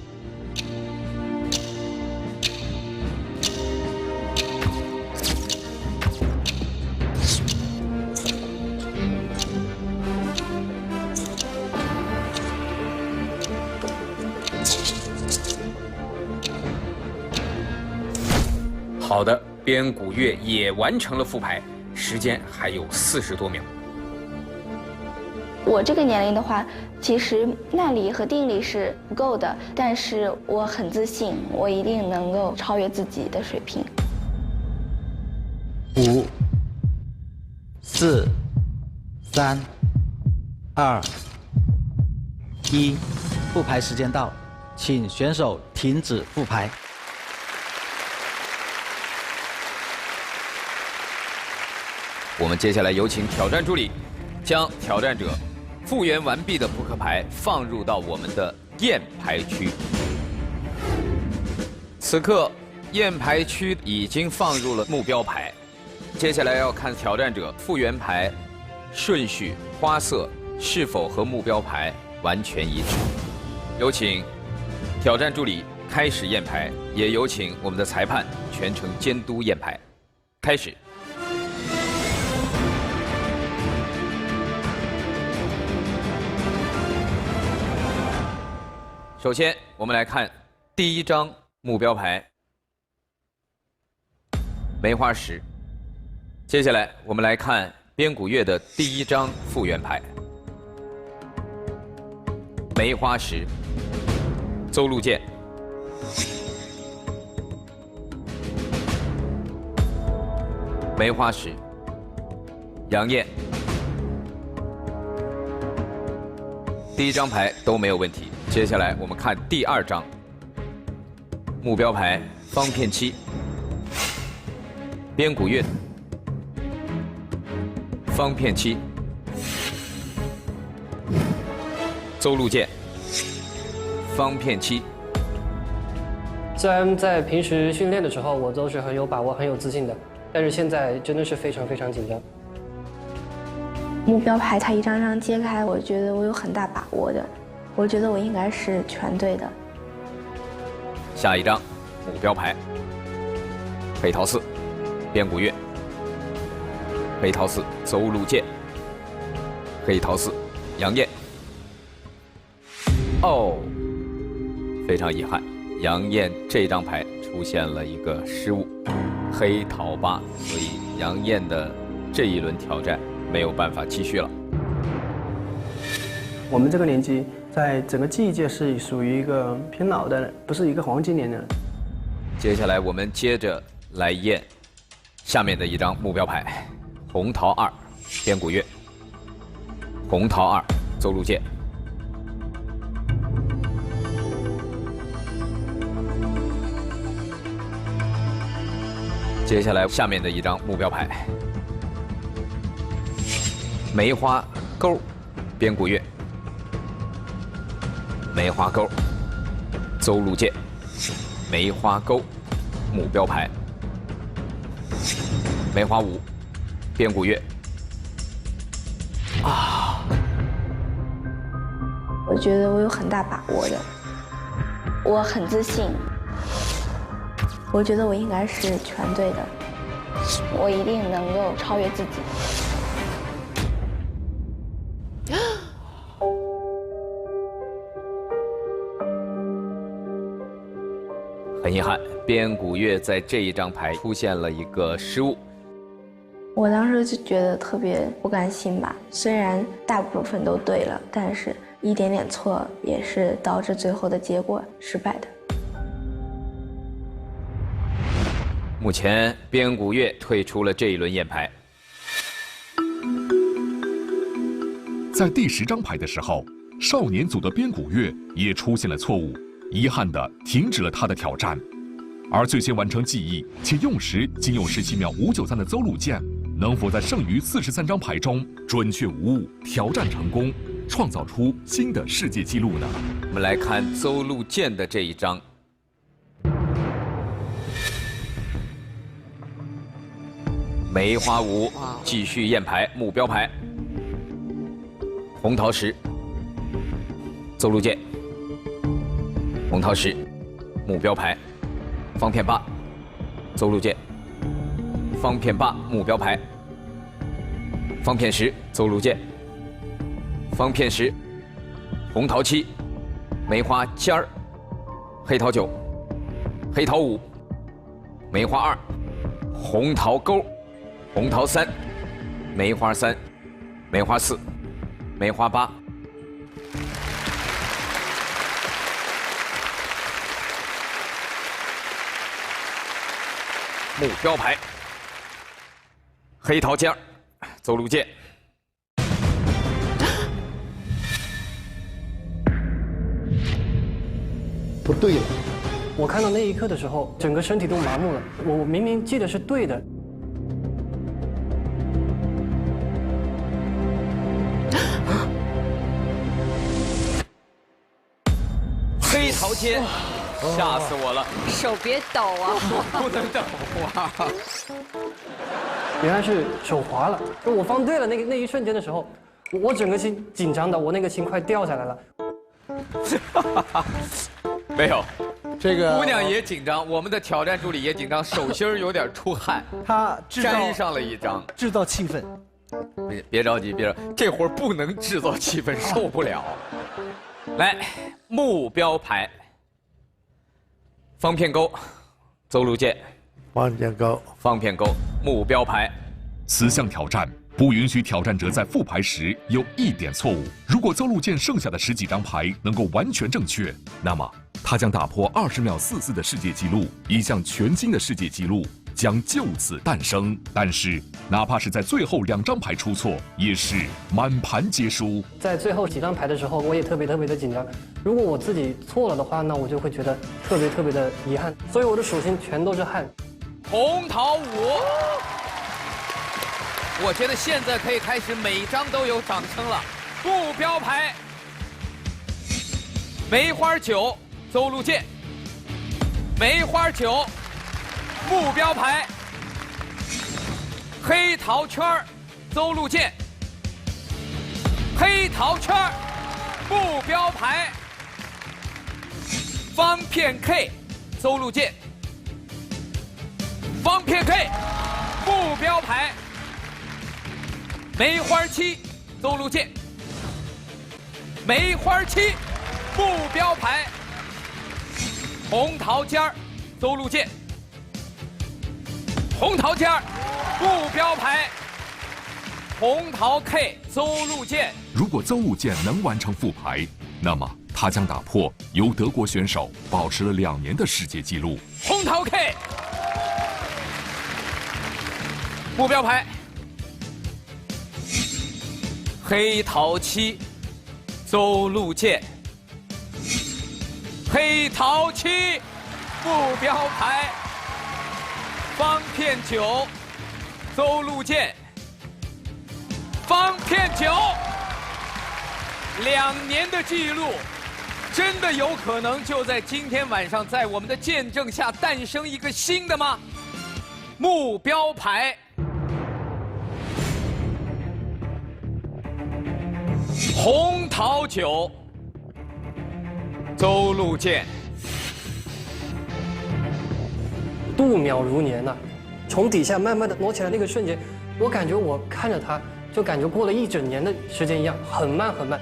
好的，边古月也完成了复牌，时间还有40多秒。我这个年龄的话，其实耐力和定力是不够的，但是我很自信，我一定能够超越自己的水平。5、4、3、2、1，复牌时间到，请选手停止复牌。我们接下来有请挑战助理，将挑战者复原完毕的扑克牌放入到我们的验牌区。此刻，验牌区已经放入了目标牌，接下来要看挑战者复原牌顺序、花色是否和目标牌完全一致。有请挑战助理开始验牌，也有请我们的裁判全程监督验牌。开始。首先，我们来看第一张目标牌梅花10。接下来，我们来看边古月的第一张复原牌梅花10，邹路剑。梅花10，杨艳。第一张牌都没有问题。接下来我们看第二张目标牌方片7，边古月。方片7，邹路剑。方片7。虽然在平时训练的时候我都是很有把握、很有自信的，但是现在真的是非常非常紧张。目标牌它一张张揭开，我觉得我有很大把握的，我觉得我应该是全对的。下一张目标牌黑桃4，边古月。黑桃4，邹路剑。黑桃4，杨艳。哦，非常遗憾，杨艳这张牌出现了一个失误，黑桃8，所以杨艳的这一轮挑战没有办法继续了。我们这个年纪，在整个记忆界是属于一个偏老的，不是一个黄金年的。接下来我们接着来验下面的一张目标牌，红桃2，边古月。红桃2，邹路剑。接下来下面的一张目标牌，梅花钩，边古月。梅花钩，邹路剑。梅花钩，目标牌。梅花5，边古月。啊！我觉得我有很大把握的，我很自信。我觉得我应该是全对的，我一定能够超越自己。很遗憾，边古月在这一张牌出现了一个失误。我当时就觉得特别不甘心吧，虽然大部分都对了，但是一点点错也是导致最后的结果失败的。目前边古月退出了这一轮验牌。在第10张牌的时候，少年组的边古月也出现了错误，遗憾地停止了他的挑战。而最先完成记忆且用时仅有17秒593的邹路健，能否在剩余43张牌中准确无误挑战成功，创造出新的世界纪录呢？我们来看邹路健的这一张。梅花5继续验牌，目标牌。红桃10，邹路健。红桃10，目标牌。方片8，邹路健。方片8，目标牌。方片10，邹路健。方片10，红桃7，梅花尖儿。黑桃9，黑桃5，梅花2，红桃勾。红桃3，梅花3，梅花4，梅花8。目标牌，黑桃尖儿，邹路健。不对了。我看到那一刻的时候，整个身体都麻木了。我明明记得是对的。黑桃尖，吓死我了！手别抖啊！不能抖啊！原来是手滑了，就我放对了那一瞬间的时候，我整个心紧张的，我那个心快掉下来了。没有，这个姑娘也紧张，我们的挑战助理也紧张，手心有点出汗，他沾上了一张，制造气氛。别着急，别着急，这会儿不能制造气氛，受不了。来，目标牌，方片钩，邹路健。方片钩，方片钩，目标牌。此项挑战不允许挑战者在复牌时有一点错误。如果邹路健剩下的10几张牌能够完全正确，那么他将打破20秒44的世界纪录，一项全新的世界纪录将就此诞生。但是，哪怕是在最后2张牌出错，也是满盘皆输。在最后几张牌的时候，我也特别的紧张。如果我自己错了的话，那我就会觉得特别的遗憾。所以我的手心全都是汗。红桃5，我觉得现在可以开始每张都有掌声了。目标牌，梅花9，邹路健。梅花9，目标牌，黑桃圈儿，邹路健。黑桃圈儿，目标牌，方片 K， 邹路健。方片 K， 目标牌，梅花7，邹路健。梅花7，目标牌，红桃尖儿，邹路健。红桃尖儿，目标牌，红桃 K， 邹路健。如果邹路健能完成复牌，那么他将打破由德国选手保持了2年的世界纪录。红桃 K， 目标牌，黑桃7，邹路健。黑桃7，目标牌，方片9，邹路健。方片9，2年的记录，真的有可能就在今天晚上，在我们的见证下诞生一个新的吗？目标牌，红桃9，邹路健。度秒如年呐，从底下慢慢的挪起来那个瞬间，我感觉我看着他，就感觉过了1整年的时间一样，很慢很慢。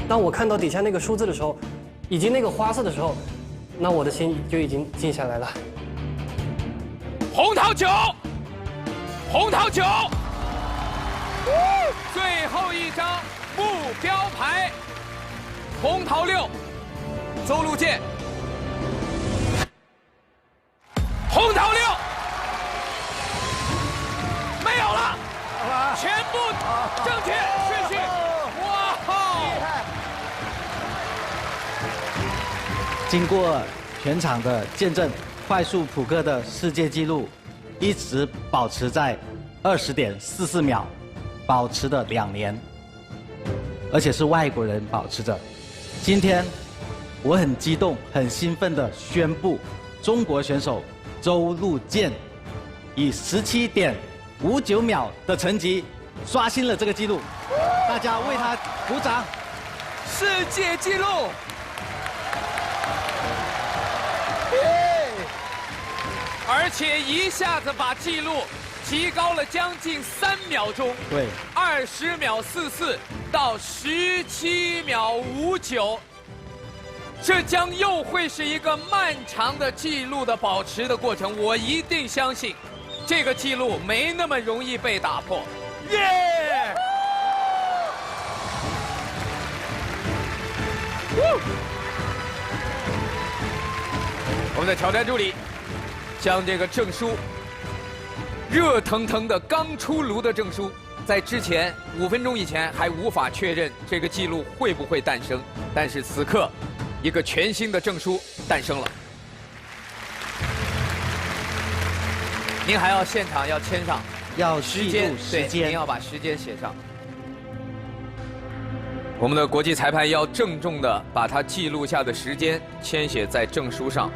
当我看到底下那个数字的时候，以及那个花色的时候，那我的心就已经静下来了。红桃9，红桃9，最后一张目标牌，红桃6，邹路健，红桃6，没有了，全部正确顺序，哇哦！经过全场的见证，快速扑克的世界纪录一直保持在20.44秒，保持了2年，而且是外国人保持着。今天我很激动、很兴奋地宣布，中国选手邹路健以17.59秒的成绩刷新了这个纪录，大家为他鼓掌！世界纪录！而且一下子把纪录提高了将近3秒钟，对，20秒44到17秒59，这将又会是一个漫长的纪录的保持的过程。我一定相信，这个纪录没那么容易被打破。耶！我们的挑战助理将这个证书，热腾腾的刚出炉的证书，在之前5分钟以前还无法确认这个记录会不会诞生，但是此刻，一个全新的证书诞生了。您还要现场要签上，要时间，时间，您要把时间写上。我们的国际裁判要郑重地把他记录下的时间签写在证书上。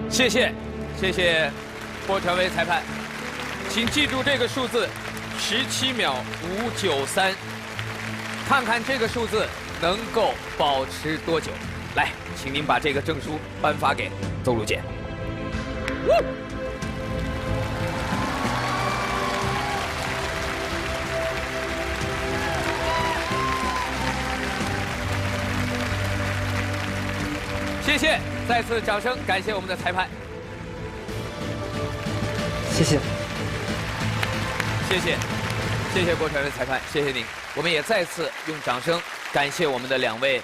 谢谢，谢谢霍传威裁判，请记住这个数字，17秒593，看看这个数字能够保持多久。来，请您把这个证书颁发给邹路健。谢谢，再次掌声感谢我们的裁判。谢谢，谢谢，谢谢郭传威裁判，谢谢您。我们也再次用掌声感谢我们的2位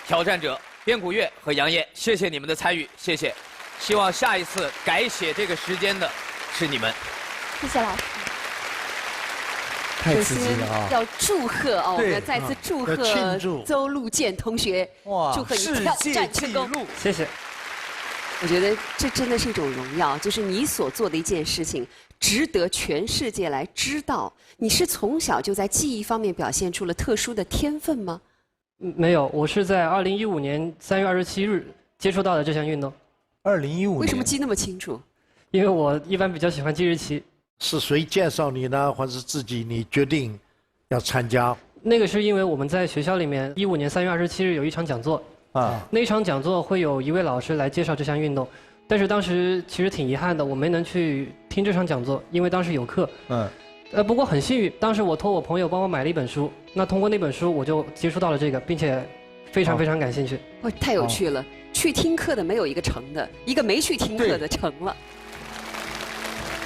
挑战者边古月和杨烨，谢谢你们的参与，谢谢。希望下一次改写这个时间的是你们。谢谢老师。太刺激了啊！要祝贺哦，我们要再次祝贺庆祝邹路健同学，祝贺你挑战成功。谢谢。我觉得这真的是一种荣耀，就是你所做的一件事情，值得全世界来知道。你是从小就在技艺方面表现出了特殊的天分吗？没有，我是在2015年3月27日接触到的这项运动。2015年。为什么记那么清楚？因为我一般比较喜欢记日期。是谁介绍你呢，或者是自己你决定要参加？那个是因为我们在学校里面15年3月27日有一场讲座啊，那一场讲座会有一位老师来介绍这项运动，但是当时其实挺遗憾的，我没能去听这场讲座，因为当时有课。不过很幸运，当时我托我朋友帮我买了一本书，那通过那本书我就接触到了这个，并且非常非常感兴趣。哇，太有趣了！去听课的没有一个成的，一个没去听课的成了。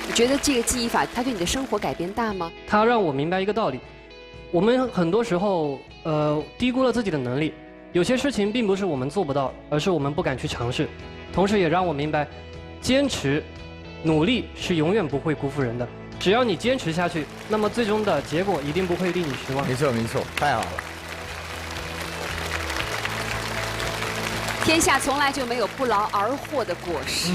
你觉得这个记忆法，它对你的生活改变大吗？它让我明白一个道理，我们很多时候低估了自己的能力，有些事情并不是我们做不到，而是我们不敢去尝试。同时也让我明白，坚持、努力是永远不会辜负人的。只要你坚持下去，那么最终的结果一定不会令你失望。没错，没错，太好了。天下从来就没有不劳而获的果实，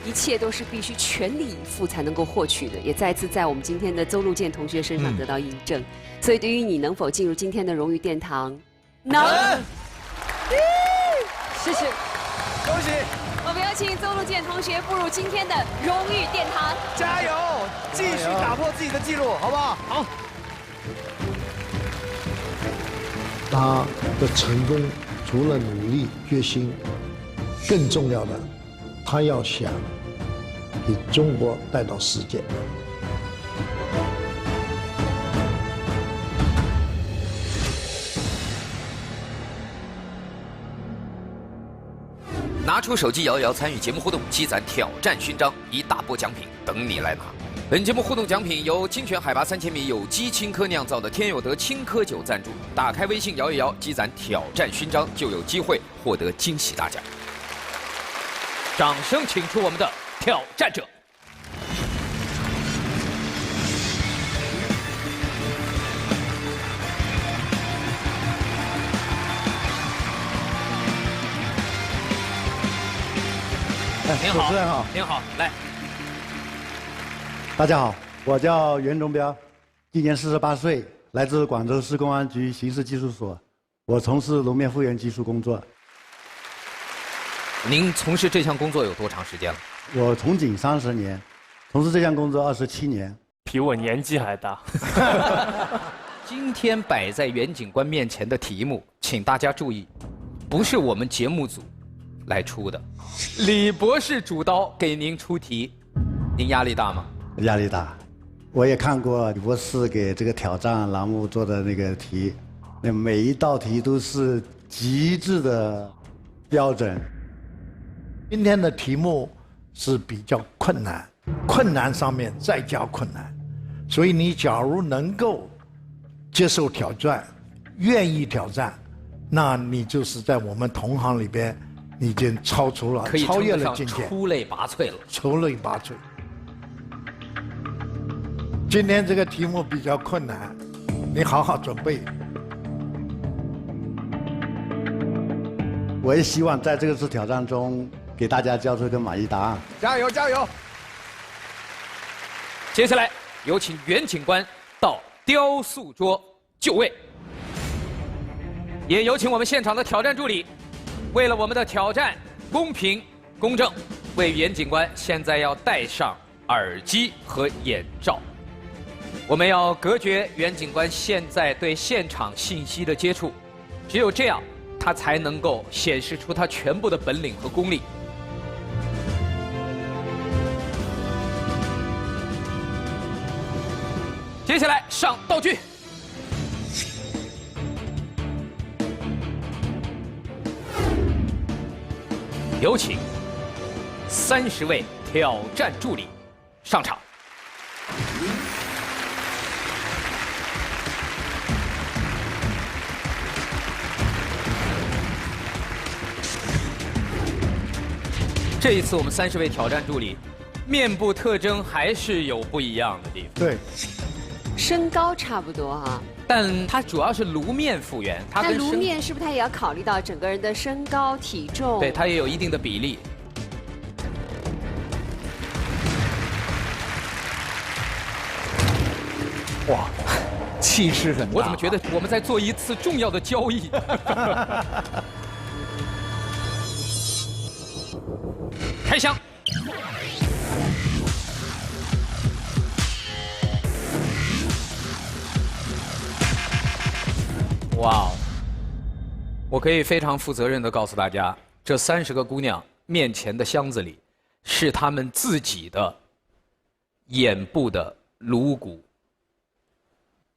一切都是必须全力以赴才能够获取的，也再次在我们今天的邹路健同学身上得到印证。所以，对于你能否进入今天的荣誉殿堂，能。谢谢，恭喜！我们有请邹路健同学步入今天的荣誉殿堂，加油，继续打破自己的记录，好不好？好。他的成功除了努力决心，更重要的，他要想给中国带到世界。拿拿出手机摇一摇，参与节目互动，积攒挑战勋章，一大波奖品等你来拿。本节目互动奖品由精选海拔3000米有机青稞酿造的天有德青稞酒赞助。打开微信摇一摇，积攒挑战勋章，就有机会获得惊喜大奖。掌声请出我们的挑战者。您好，主持人好，您好，来。大家好，我叫袁忠彪，今年48岁，来自广州市公安局刑事技术所，我从事路面复原技术工作。您从事这项工作有多长时间了？我从警30年，从事这项工作27年，比我年纪还大。今天摆在袁警官面前的题目，请大家注意，不是我们节目组来出的，李博士主刀给您出题，您压力大吗？压力大。我也看过李博士给这个挑战栏目做的那个题，那每一道题都是极致的标准。今天的题目是比较困难，困难上面再加困难，所以你假如能够接受挑战，愿意挑战，那你就是在我们同行里边已经超越了境界，出类拔萃了，出类拔萃。今天这个题目比较困难，你好好准备。我也希望在这次挑战中给大家交出一个满意答案。加油加油！接下来有请袁警官到雕塑桌就位，也有请我们现场的挑战助理，为了我们的挑战公平公正，为袁警官现在要戴上耳机和眼罩。我们要隔绝袁警官现在对现场信息的接触，只有这样，他才能够显示出他全部的本领和功力。接下来上道具。有请30位挑战助理上场。这一次我们30位挑战助理，面部特征还是有不一样的地方。对，身高差不多哈，但它主要是颅面复原，它跟颅面是不是它也要考虑到整个人的身高体重？对，它也有一定的比例。哇，气势很大。我怎么觉得我们在做一次重要的交易？开箱。哇哦！我可以非常负责任地告诉大家，这30个姑娘面前的箱子里，是她们自己的眼部的颅骨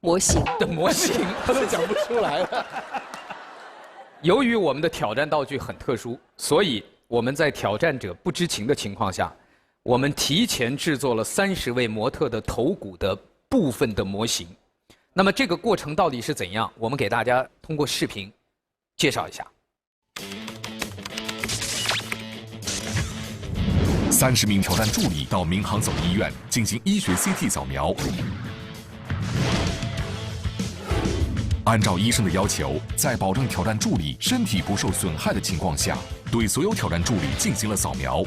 模型的模型，他都讲不出来了。由于我们的挑战道具很特殊，所以我们在挑战者不知情的情况下，我们提前制作了30位模特的头骨的部分的模型。那么这个过程到底是怎样？我们给大家通过视频介绍一下。30名挑战助理到民航总医院进行医学 CT 扫描。按照医生的要求，在保证挑战助理身体不受损害的情况下，对所有挑战助理进行了扫描。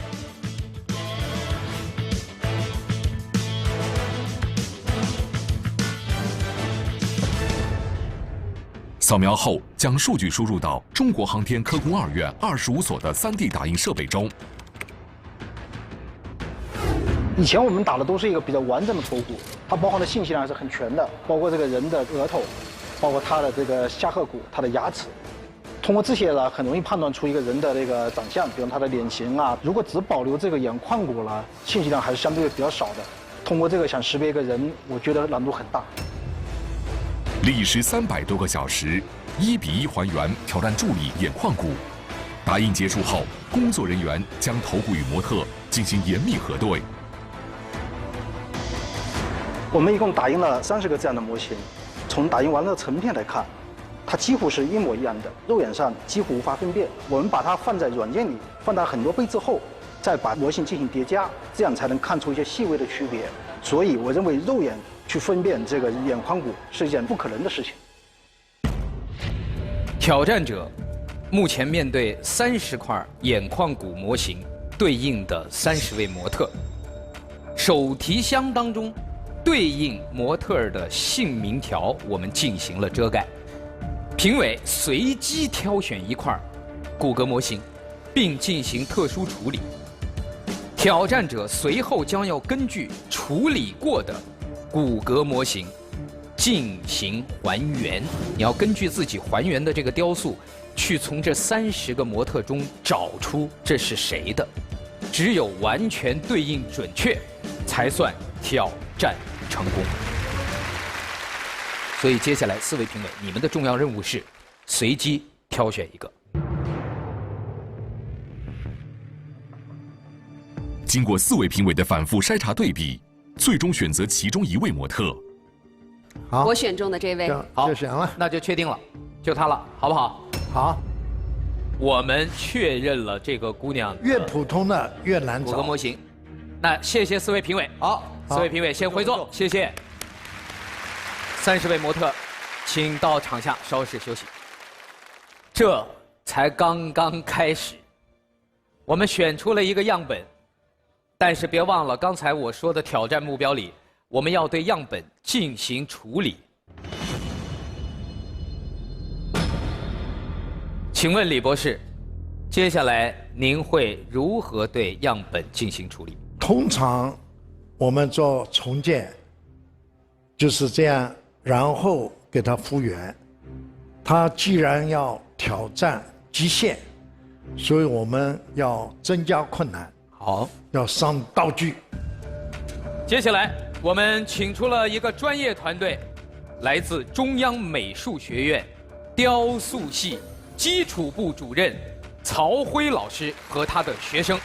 扫描后，将数据输入到中国航天科工2院25所的3D 打印设备中。以前我们打的都是一个比较完整的头骨，它包含的信息量是很全的，包括这个人的额头，包括他的这个下颌骨、他的牙齿。通过这些呢，很容易判断出一个人的这个长相，比如他的脸型啊。如果只保留这个眼眶骨呢，信息量还是相对比较少的。通过这个想识别一个人，我觉得难度很大。历时300多个小时，1比1还原挑战助理眼眶骨。打印结束后，工作人员将头骨与模特进行严密核对。我们一共打印了30个这样的模型，从打印完的成片来看，它几乎是一模一样的，肉眼上几乎无法分辨。我们把它放在软件里，放大很多倍之后，再把模型进行叠加，这样才能看出一些细微的区别。所以我认为肉眼去分辨这个眼眶骨是一件不可能的事情。挑战者目前面对30块眼眶骨模型对应的30位模特，手提箱当中对应模特的姓名条我们进行了遮盖，评委随机挑选一块骨骼模型，并进行特殊处理。挑战者随后将要根据处理过的骨骼模型进行还原，你要根据自己还原的这个雕塑，去从这30个模特中找出这是谁的。只有完全对应准确，才算挑战成功。所以接下来4位评委，你们的重要任务是随机挑选一个。经过4位评委的反复筛查对比，最终选择其中1位模特。好，我选中的这位，好，就选了，那就确定了，就她了，好不好？好，我们确认了这个姑娘越普通的越难找骨骼模型。那谢谢4位评委，好，4位评委先回座，谢谢。30位模特，请到场下稍事休息。这才刚刚开始，我们选出了一个样本。但是别忘了，刚才我说的挑战目标里，我们要对样本进行处理。请问李博士，接下来您会如何对样本进行处理？通常我们做重建就是这样，然后给它复原。它既然要挑战极限，所以我们要增加困难。好，要上道具。接下来我们请出了一个专业团队，来自中央美术学院雕塑系基础部主任曹辉老师和他的学生。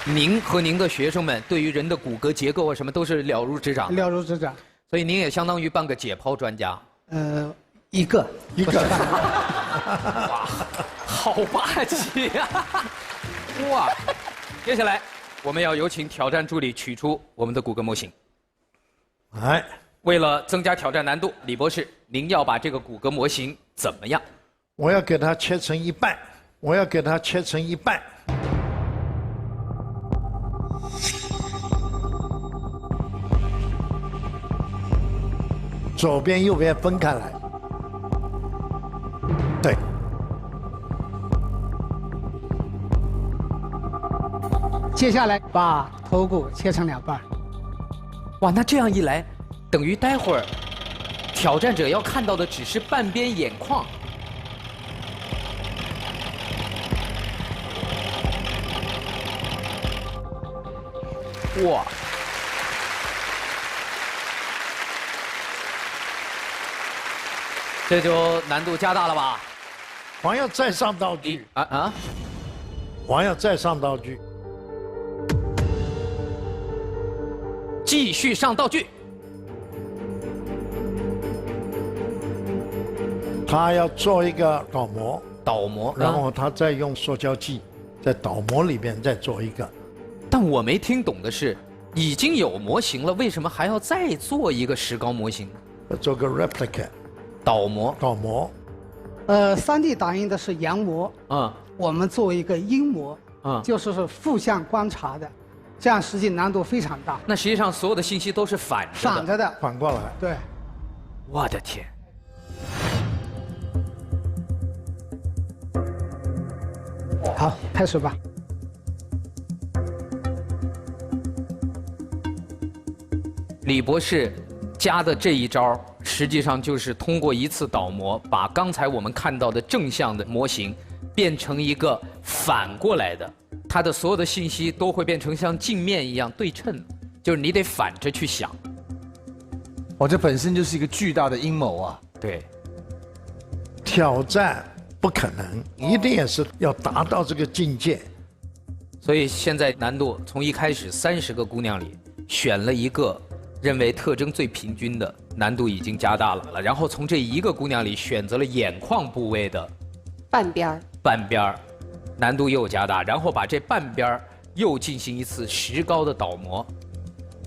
您和您的学生们对于人的骨骼结构啊什么都是了如指掌。了如指掌。所以您也相当于半个解剖专家。一个。哇，好霸气呀！哇。接下来，我们要有请挑战助理取出我们的骨骼模型。哎，为了增加挑战难度，李博士，您要把这个骨骼模型怎么样？我要给它切成一半，我要给它切成一半。左边右边分开来。对。接下来把头骨切成2半。哇，那这样一来，等于待会儿挑战者要看到的只是半边眼眶。哇！这就难度加大了吧？还要再上道具还要再上道具。继续上道具。他要做一个倒模，然后他再用塑胶剂在倒模里边再做一个。但我没听懂的是，已经有模型了，为什么还要再做一个石膏模型？做个 replica， 倒模。 3D 打印的是阳模，我们做一个阴模，就是负向观察的。这样实际难度非常大。那实际上所有的信息都是反着的，反过来。对。我的天！好，开始吧。李博士加的这一招，实际上就是通过一次倒模，把刚才我们看到的正向的模型变成一个反过来的。 它的所有的信息都会变成像镜面一样对称，就是你得反着去想。这本身就是一个巨大的阴谋啊！对，挑战不可能，一定也是要达到这个境界。所以现在难度从一开始30个姑娘里选了一个认为特征最平均的，难度已经加大了。然后从这一个姑娘里选择了眼眶部位的半边儿，难度又加大。然后把这半边儿又进行一次石膏的倒模，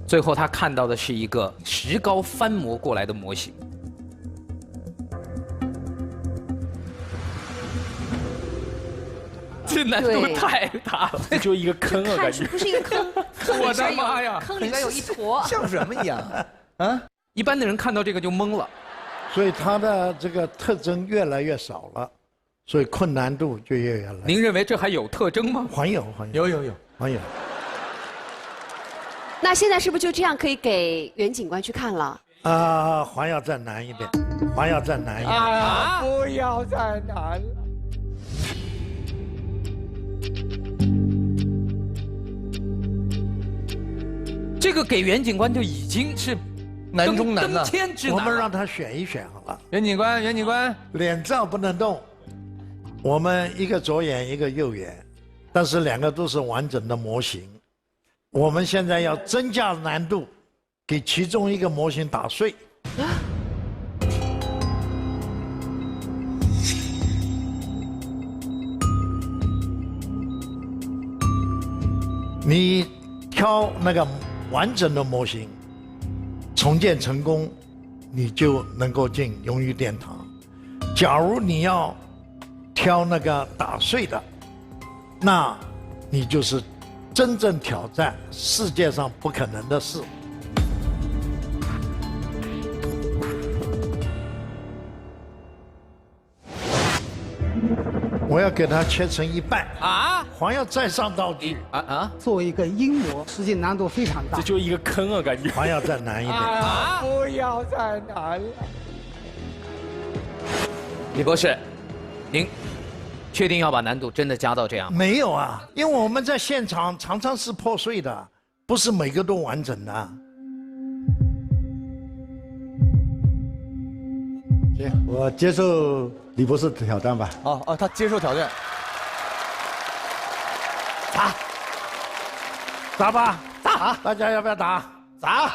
最后他看到的是一个石膏翻模过来的模型。这难度太大了，这就一个坑啊，感觉不是一个坑，我的妈呀，坑里面有一坨，像什么一样啊？一般的人看到这个就懵了，所以它的这个特征越来越少了，所以困难度就越来。您认为这还有特征吗？还有，有，还有。那现在是不是就这样可以给袁警官去看了？还要再难一点，还要再难一点。不要再难了。这个给袁警官就已经是难中难了，登天之难。我们让他选一选好了。袁警官，脸罩不能动，我们一个左眼一个右眼，但是2个都是完整的模型。我们现在要增加难度，给其中一个模型打碎。你挑那个完整的模型，重建成功，你就能够进荣誉殿堂。假如你要挑那个打碎的，那你就是真正挑战世界上不可能的事。我要给它切成一半还要再上道具作为一个阴模，实际难度非常大。这就一个坑啊，感觉还要再难一点。不要再难了。李博士，您确定要把难度真的加到这样吗？没有啊，因为我们在现场常常是破碎的，不是每个都完整的。行，我接受李博士的挑战吧。他接受挑战。打吧，打！大家要不要打？打！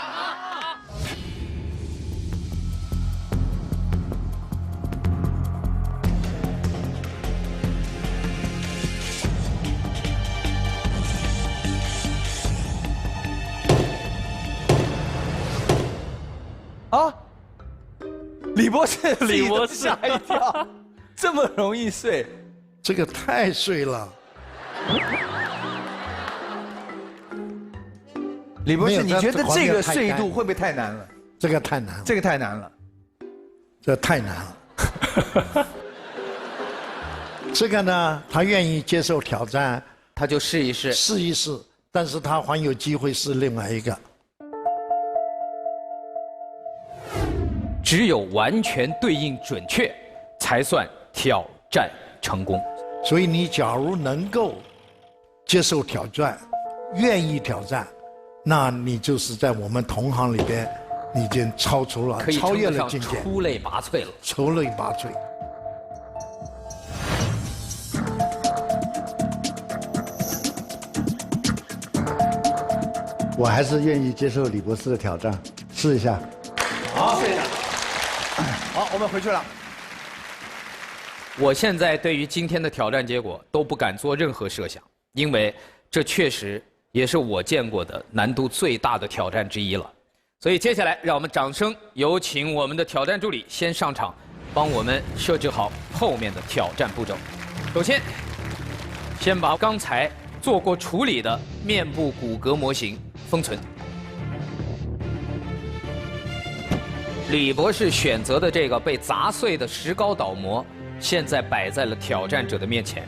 李博士吓一跳，这么容易碎？这个太碎了。李博士，你觉得这个碎度会不会太难了？这个太难了。这个太难了。这太难了。这个呢，他愿意接受挑战，他就试一试。试一试，但是他还有机会试另外一个。只有完全对应准确，才算挑战成功。所以你假如能够接受挑战，愿意挑战，那你就是在我们同行里边，你已经超越了境界，出类拔萃了。出类拔萃。我还是愿意接受李博士的挑战，试一下。好，好，我们回去了。我现在对于今天的挑战结果都不敢做任何设想，因为这确实也是我见过的难度最大的挑战之一了。所以接下来，让我们掌声有请我们的挑战助理先上场，帮我们设置好后面的挑战步骤。首先把刚才做过处理的面部骨骼模型封存。李博士选择的这个被砸碎的石膏倒模，现在摆在了挑战者的面前。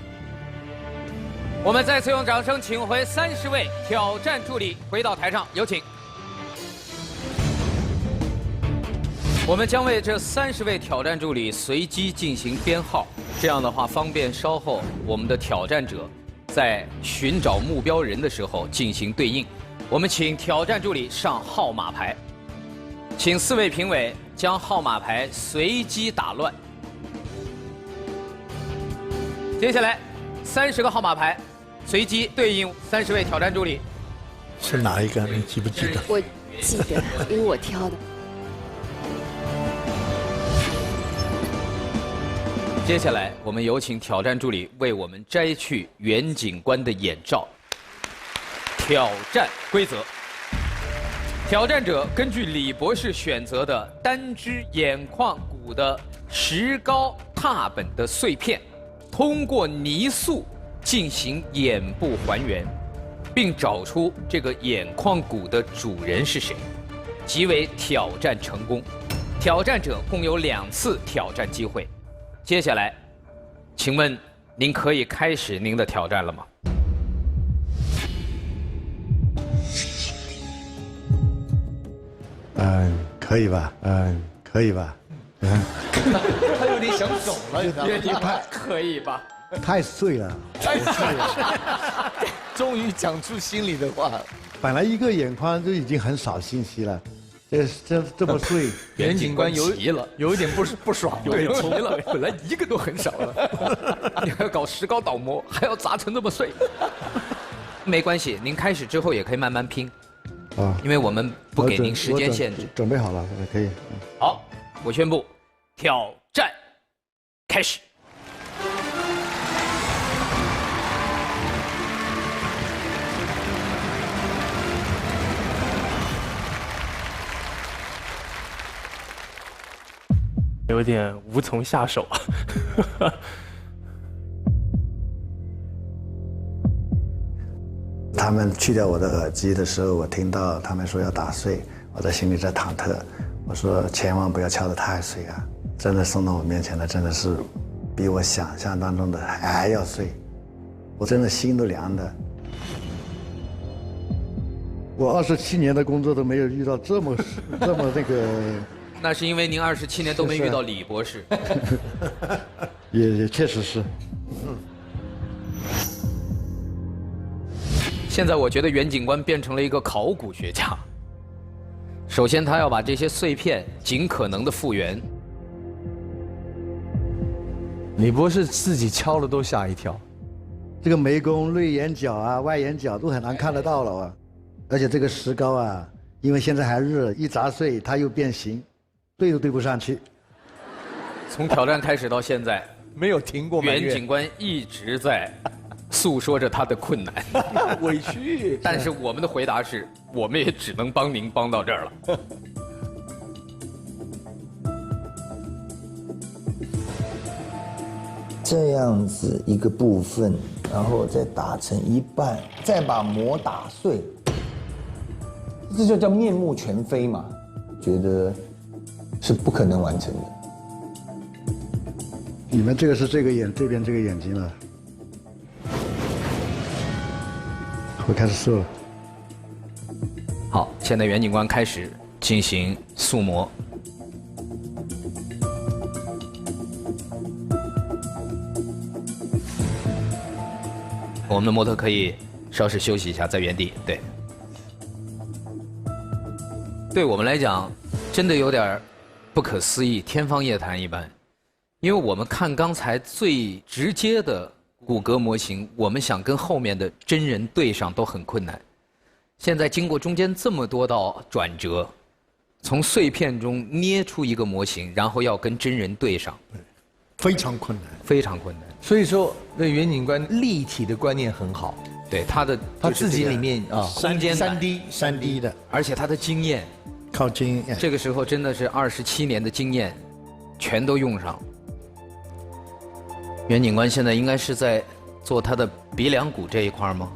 我们再次用掌声请回30位挑战助理回到台上，有请。我们将为这30位挑战助理随机进行编号，这样的话方便稍后我们的挑战者在寻找目标人的时候进行对应。我们请挑战助理上号码牌。请4位评委将号码牌随机打乱。接下来30个号码牌，随机对应30位挑战助理。是哪一个？你记不记得？我记得，因为我挑的。接下来，我们有请挑战助理为我们摘去袁警官的眼罩。挑战规则：挑战者根据李博士选择的单只眼眶骨的石膏拓本的碎片，通过泥塑进行眼部还原，并找出这个眼眶骨的主人是谁，即为挑战成功。挑战者共有2次挑战机会。接下来，请问您可以开始您的挑战了吗？可以吧？可以吧？他有点想走了，你知道吗？袁警官可以吧？太碎了，太碎了，终于讲出心里的话。本来一个眼眶就已经很少信息了，这么碎，袁警官有一点不爽，有点急了。本来1个都很少了，你还要搞石膏倒模，还要砸成那么碎。没关系，您开始之后也可以慢慢拼。啊，因为我们不给您时间限制。准备好了，可以。好，我宣布，挑战开始。有点无从下手啊。他们去掉我的耳机的时候，我听到他们说要打碎，我在心里在忐忑。我说千万不要敲得太碎啊！真的送到我面前的真的是比我想象当中的还要碎，我真的心都凉的。我27年的工作都没有遇到这么那个。那是因为您27年都没遇到李博士。也确实是。现在我觉得袁警官变成了一个考古学家。首先，他要把这些碎片尽可能的复原。李博士自己敲了都吓一跳。这个眉弓、内眼角啊、外眼角都很难看得到了啊，而且这个石膏啊，因为现在还热，一砸碎它又变形，对都对不上去。从挑战开始到现在，没有停过。袁警官一直在诉说着他的困难、委屈，但是我们的回答是，我们也只能帮您帮到这儿了。这样子一个部分，然后再打成一半，再把膜打碎，这就叫面目全非嘛？觉得是不可能完成的。你们这个是这边这个眼睛了。我开始射了。好，现在袁警官开始进行塑模。我们的模特可以稍事休息一下，在原地。对，对我们来讲，真的有点不可思议，天方夜谭一般。因为我们看刚才最直接的骨骼模型，我们想跟后面的真人对上都很困难。现在经过中间这么多道转折，从碎片中捏出一个模型，然后要跟真人对上，非常困难，非常困难。所以说，那袁警官立体的观念很好，对他自己里面啊，空间3D 的，而且他的经验，靠经验，这个时候真的是27年的经验，全都用上。袁警官现在应该是在做他的鼻梁骨这一块吗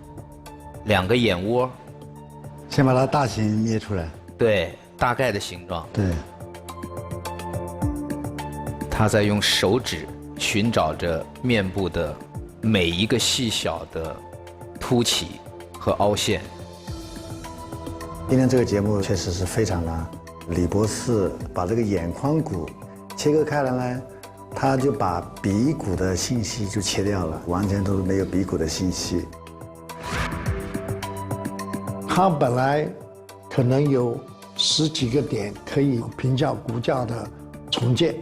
？2个眼窝，先把它大形捏出来。对，大概的形状。对。他在用手指寻找着面部的每一个细小的凸起和凹陷。今天这个节目确实是非常难。李博士把这个眼眶骨切割开来呢，他就把鼻骨的信息就切掉了，完全都没有鼻骨的信息。他本来可能有10几个点可以评价骨架的重建，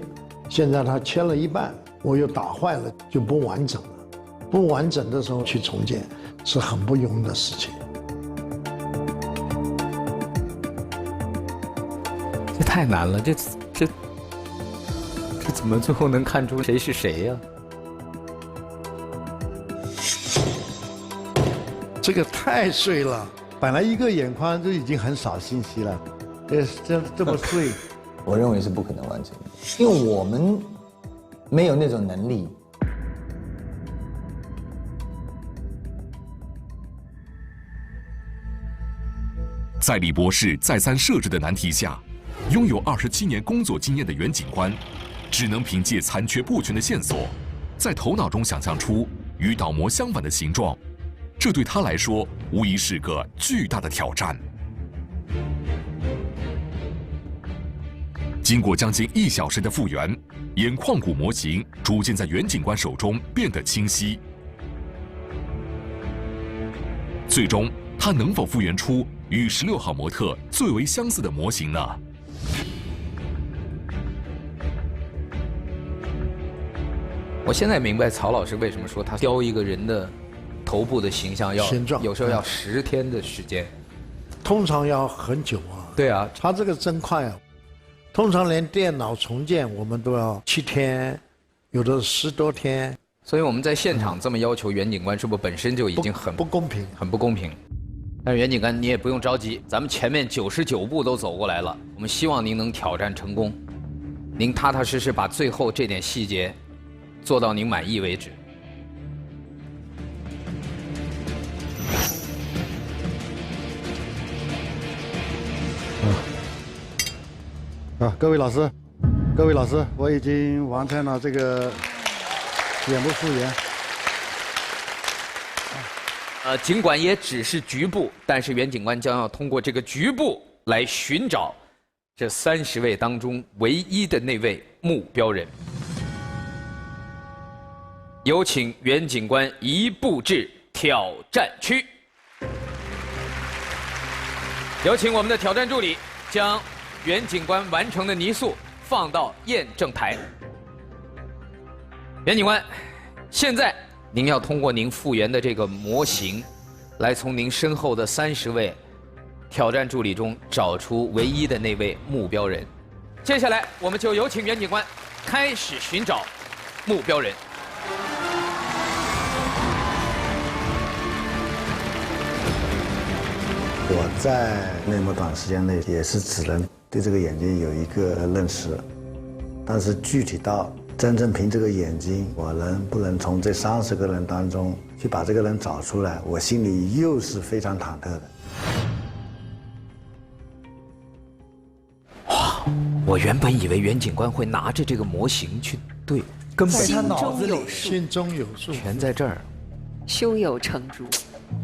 现在他切了一半，我又打坏了，就不完整了。不完整的时候去重建是很不容易的事情。这太难了，这怎么最后能看出谁是谁呀？这个太碎了，本来一个眼眶就已经很少信息了，这么碎，我认为是不可能完成的，因为我们没有那种能力。在李博士再三设置的难题下，拥有27年工作经验的袁警官，只能凭借残缺不全的线索，在头脑中想象出与倒模相反的形状。这对他来说无疑是个巨大的挑战。经过将近1小时的复原，眼眶骨模型逐渐在袁警官手中变得清晰。最终，他能否复原出与16号模特最为相似的模型呢？我现在明白曹老师为什么说他雕一个人的头部的形象有时候要10天的时间，通常要很久啊。对啊，他这个真快啊！通常连电脑重建我们都要7天，有的10多天。所以我们在现场这么要求袁警官，是不是本身就已经很不公平？很不公平。但是袁警官，你也不用着急，咱们前面99步都走过来了，我们希望您能挑战成功，您踏踏实实把最后这点细节做到您满意为止。各位老师，我已经完成了这个眼部复原。尽管也只是局部，但是袁警官将要通过这个局部来寻找这30位当中唯一的那位目标人。有请袁警官移步至挑战区。有请我们的挑战助理将袁警官完成的泥塑放到验证台。袁警官，现在您要通过您复原的这个模型，来从您身后的30位挑战助理中找出唯一的那位目标人。接下来，我们就有请袁警官开始寻找目标人。我在那么短时间内也是只能对这个眼睛有一个认识，但是具体到真正凭这个眼睛，我不能从这30个人当中去把这个人找出来，我心里又是非常忐忑的。哇！我原本以为袁警官会拿着这个模型去对，根本他脑子里心中有数，全在这儿，胸有成竹。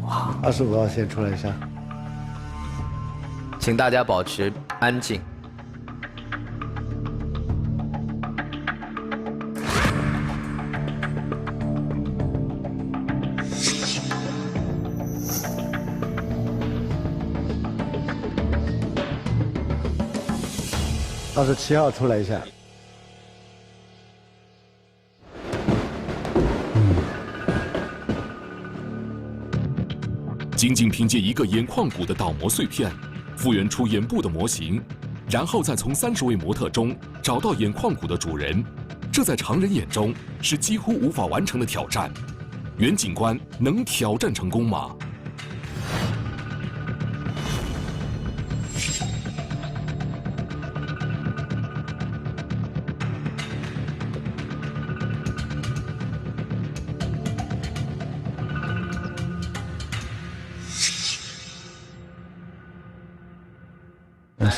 哇！25号先出来一下，请大家保持安静。27号出来一下。仅仅凭借一个眼眶骨的倒模碎片，复原出眼部的模型，然后再从30位模特中找到眼眶骨的主人，这在常人眼中是几乎无法完成的挑战。袁警官能挑战成功吗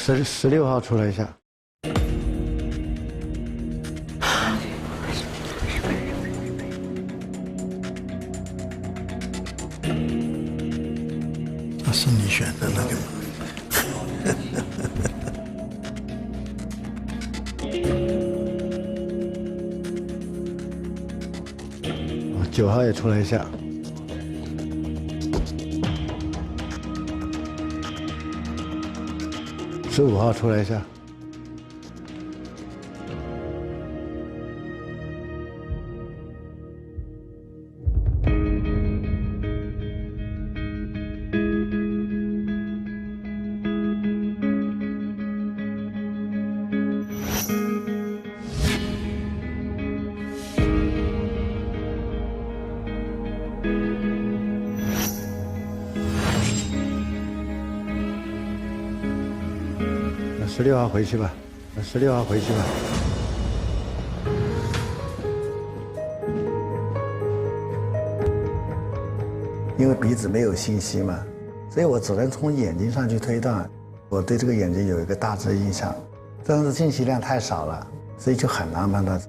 ？16号出来一下。那是你选的那个。9号也出来一下。15号出来一下。16号回去吧，16号回去吧。因为鼻子没有信息嘛，所以我只能从眼睛上去推断。我对这个眼睛有一个大致印象，但是信息量太少了，所以就很难判断。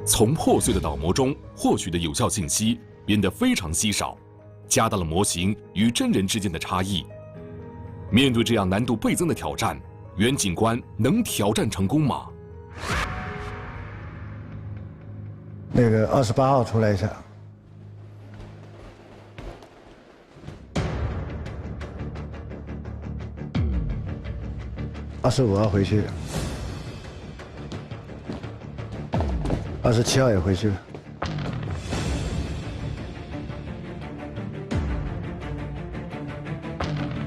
从破碎的倒模中获取的有效信息变得非常稀少，加大了模型与真人之间的差异。面对这样难度倍增的挑战，袁警官能挑战成功吗？那个28号出来一下。25号回去，27号也回去。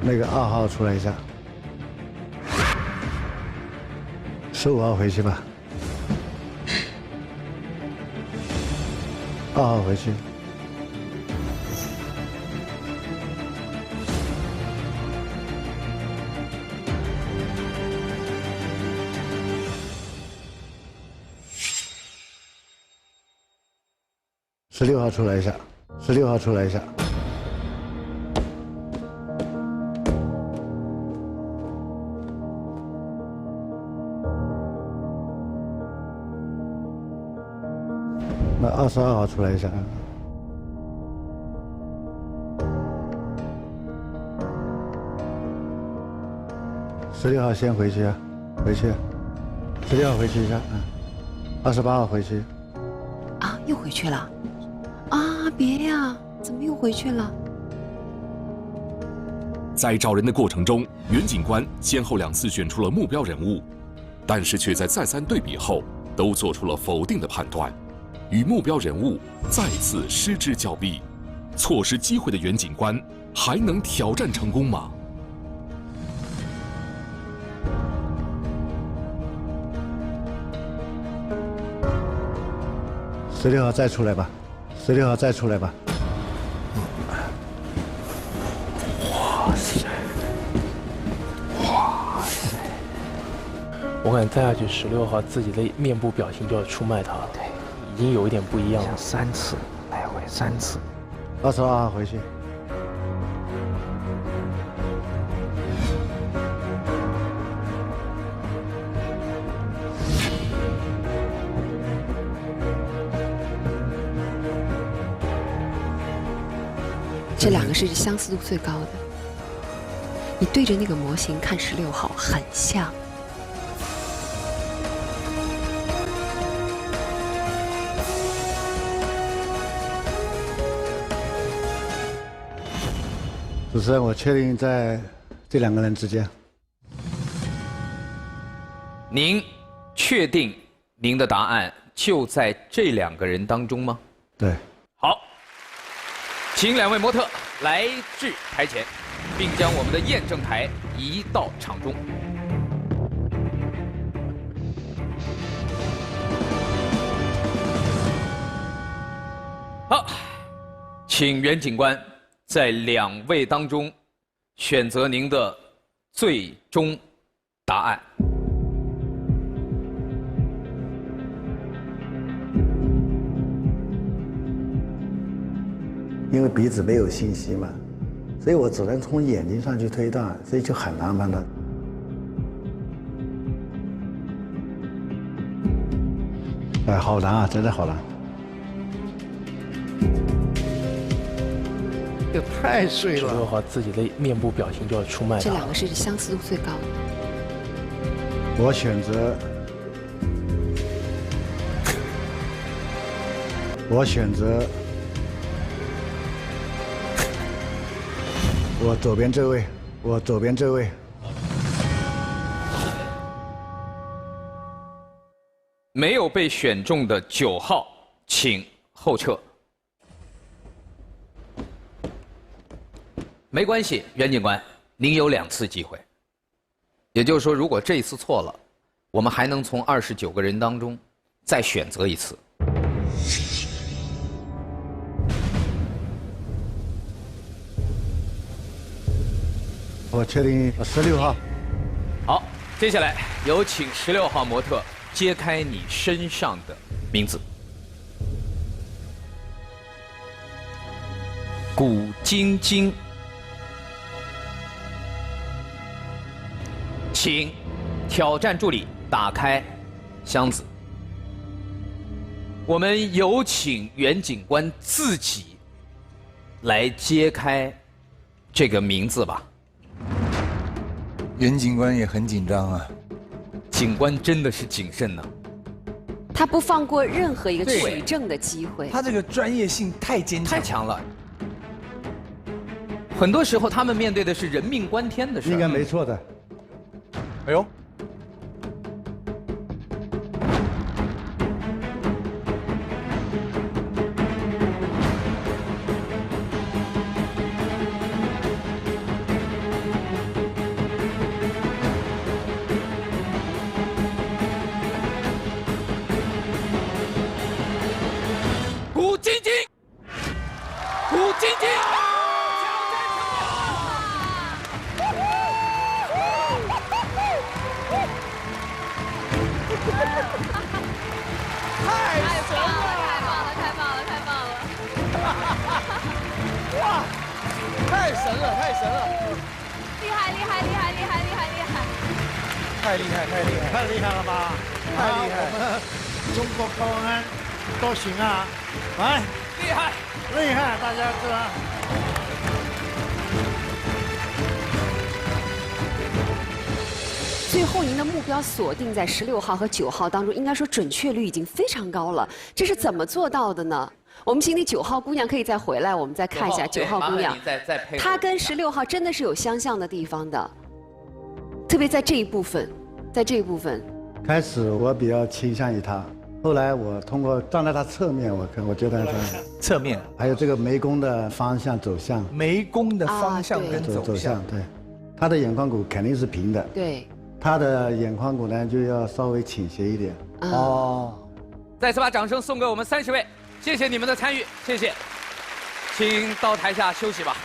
那个2号出来一下，15号回去吧。2号回去。16号出来一下，16号出来一下。那22号出来一下。16号先回去啊，回去。16号回去一下，28号回去。啊，又回去了。啊，别呀，怎么又回去了？在找人的过程中，袁警官先后2次选出了目标人物，但是却在再三对比后，都做出了否定的判断，与目标人物再次失之交臂。错失机会的袁警官还能挑战成功吗？16号再出来吧，16号再出来吧。哇塞！哇塞！我感觉再下去，16号自己的面部表情就要出卖他了。对，已经有一点不一样了。3次，来回3次。22号回去。这2个是相似度最高的。你对着那个模型看16号，很像。主持人，我确定在这2个人之间。您确定您的答案就在这2个人当中吗？对。好。请2位模特来至台前，并将我们的验证台移到场中。好，请袁警官在2位当中选择您的最终答案。因为鼻子没有信息嘛，所以我只能从眼睛上去推断，所以就很难判断。哎，好难啊，真的好难。也太碎了。16号自己的面部表情就要出卖他。这2个是相似度最高的。我选择。我左边这位，没有被选中的9号，请后撤。没关系，袁警官，您有2次机会。也就是说，如果这一次错了，我们还能从29个人当中再选择1次。我确定16号。好接下来有请16号模特揭开你身上的名字。古晶晶，请挑战助理打开箱子。我们有请袁警官自己来揭开这个名字吧。袁警官也很紧张啊，警官真的是谨慎呢。他不放过任何一个取证的机会。他这个专业性太坚强，太强了。很多时候他们面对的是人命关天的事。应该没错的。哎呦。古晶晶，古晶晶。哇，太神了，太神了！厉害，厉害，厉害，厉害，厉害，厉害！太厉害，太厉害，太厉害了吧！太厉害！我们中国公安都行啊！来，厉害，厉害，大家知道。最后，您的目标锁定在16号和9号当中，应该说准确率已经非常高了。这是怎么做到的呢？我们请那9号姑娘可以再回来，我们再看一下9号姑娘，她跟16号真的是有相像的地方的，特别在这一部分，在这一部分。开始我比较倾向于她，后来我通过站在她侧面，我觉得侧面还有这个眉弓的方向走向，眉弓的方向跟走向，对，她的眼眶骨肯定是平的，对。他的眼眶骨呢就要稍微倾斜一点。哦，再次把掌声送给我们30位，谢谢你们的参与，谢谢，请到台下休息吧，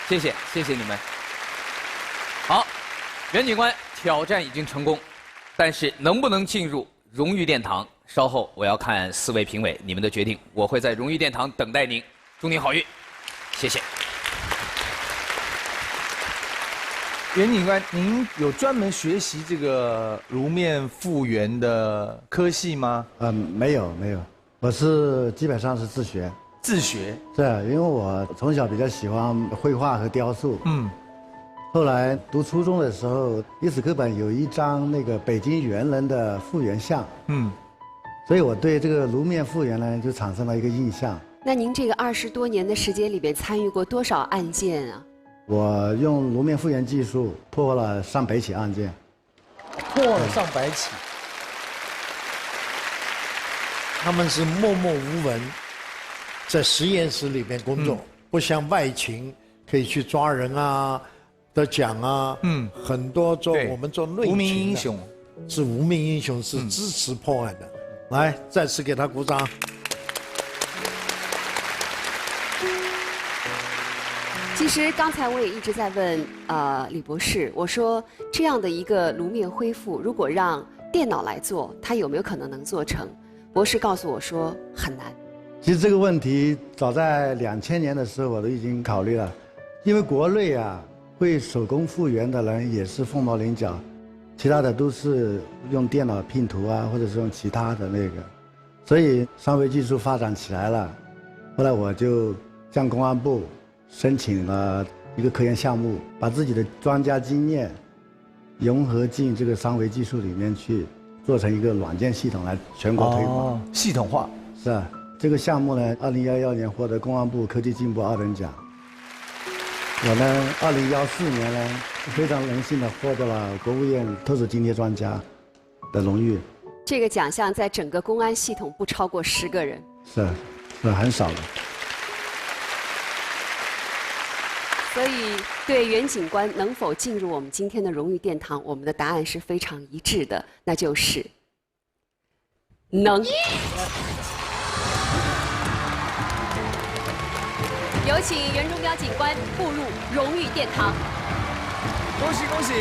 谢谢，谢谢你们。好，袁警官挑战已经成功，但是能不能进入荣誉殿堂，稍后我要看4位评委你们的决定，我会在荣誉殿堂等待您，祝您好运，谢谢。袁警官，您有专门学习这个颅面复原的科系吗？没有，我是基本上是自学。自学？是，因为我从小比较喜欢绘画和雕塑。后来读初中的时候，历史课本有一张那个北京猿人的复原像。所以我对这个颅面复原呢就产生了一个印象。那您这个20多年的时间里边参与过多少案件啊？我用颅面复原技术破获了上百起案件，破了上百起。他们是默默无闻，在实验室里面工作，不像外勤可以去抓人啊、得奖啊。很多我们做内勤的无名英雄，是无名英雄，是支持破案的。来，再次给他鼓掌。其实刚才我也一直在问李博士，我说这样的一个颅面恢复，如果让电脑来做，它有没有可能能做成？博士告诉我说很难。其实这个问题早在2000年的时候我都已经考虑了，因为国内会手工复原的人也是凤毛麟角，其他的都是用电脑拼图啊，或者是用其他的那个，所以三维技术发展起来了。后来我就向公安部申请了一个科研项目，把自己的专家经验融合进这个三维技术里面去，做成一个软件系统来全国推广。系统化是啊，这个项目呢，2011年获得公安部科技进步2等奖。我呢，2014年呢，非常荣幸的获得了国务院特殊津贴专家的荣誉。这个奖项在整个公安系统不超过10个人。是很少的。所以，对袁警官能否进入我们今天的荣誉殿堂，我们的答案是非常一致的，那就是能。有请袁忠彪警官步入荣誉殿堂。恭喜恭喜！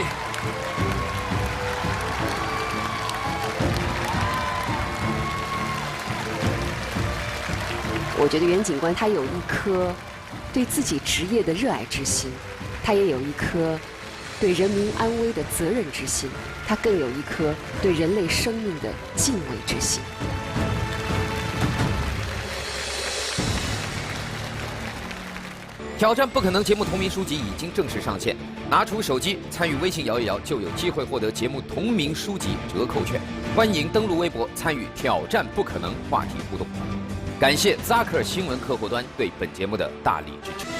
我觉得袁警官他有一颗对自己职业的热爱之心，他也有一颗对人民安危的责任之心，他更有一颗对人类生命的敬畏之心。挑战不可能节目同名书籍已经正式上线，拿出手机参与微信摇一摇，就有机会获得节目同名书籍折扣券。欢迎登录微博参与挑战不可能话题互动。感谢扎克新闻客户端对本节目的大力支持。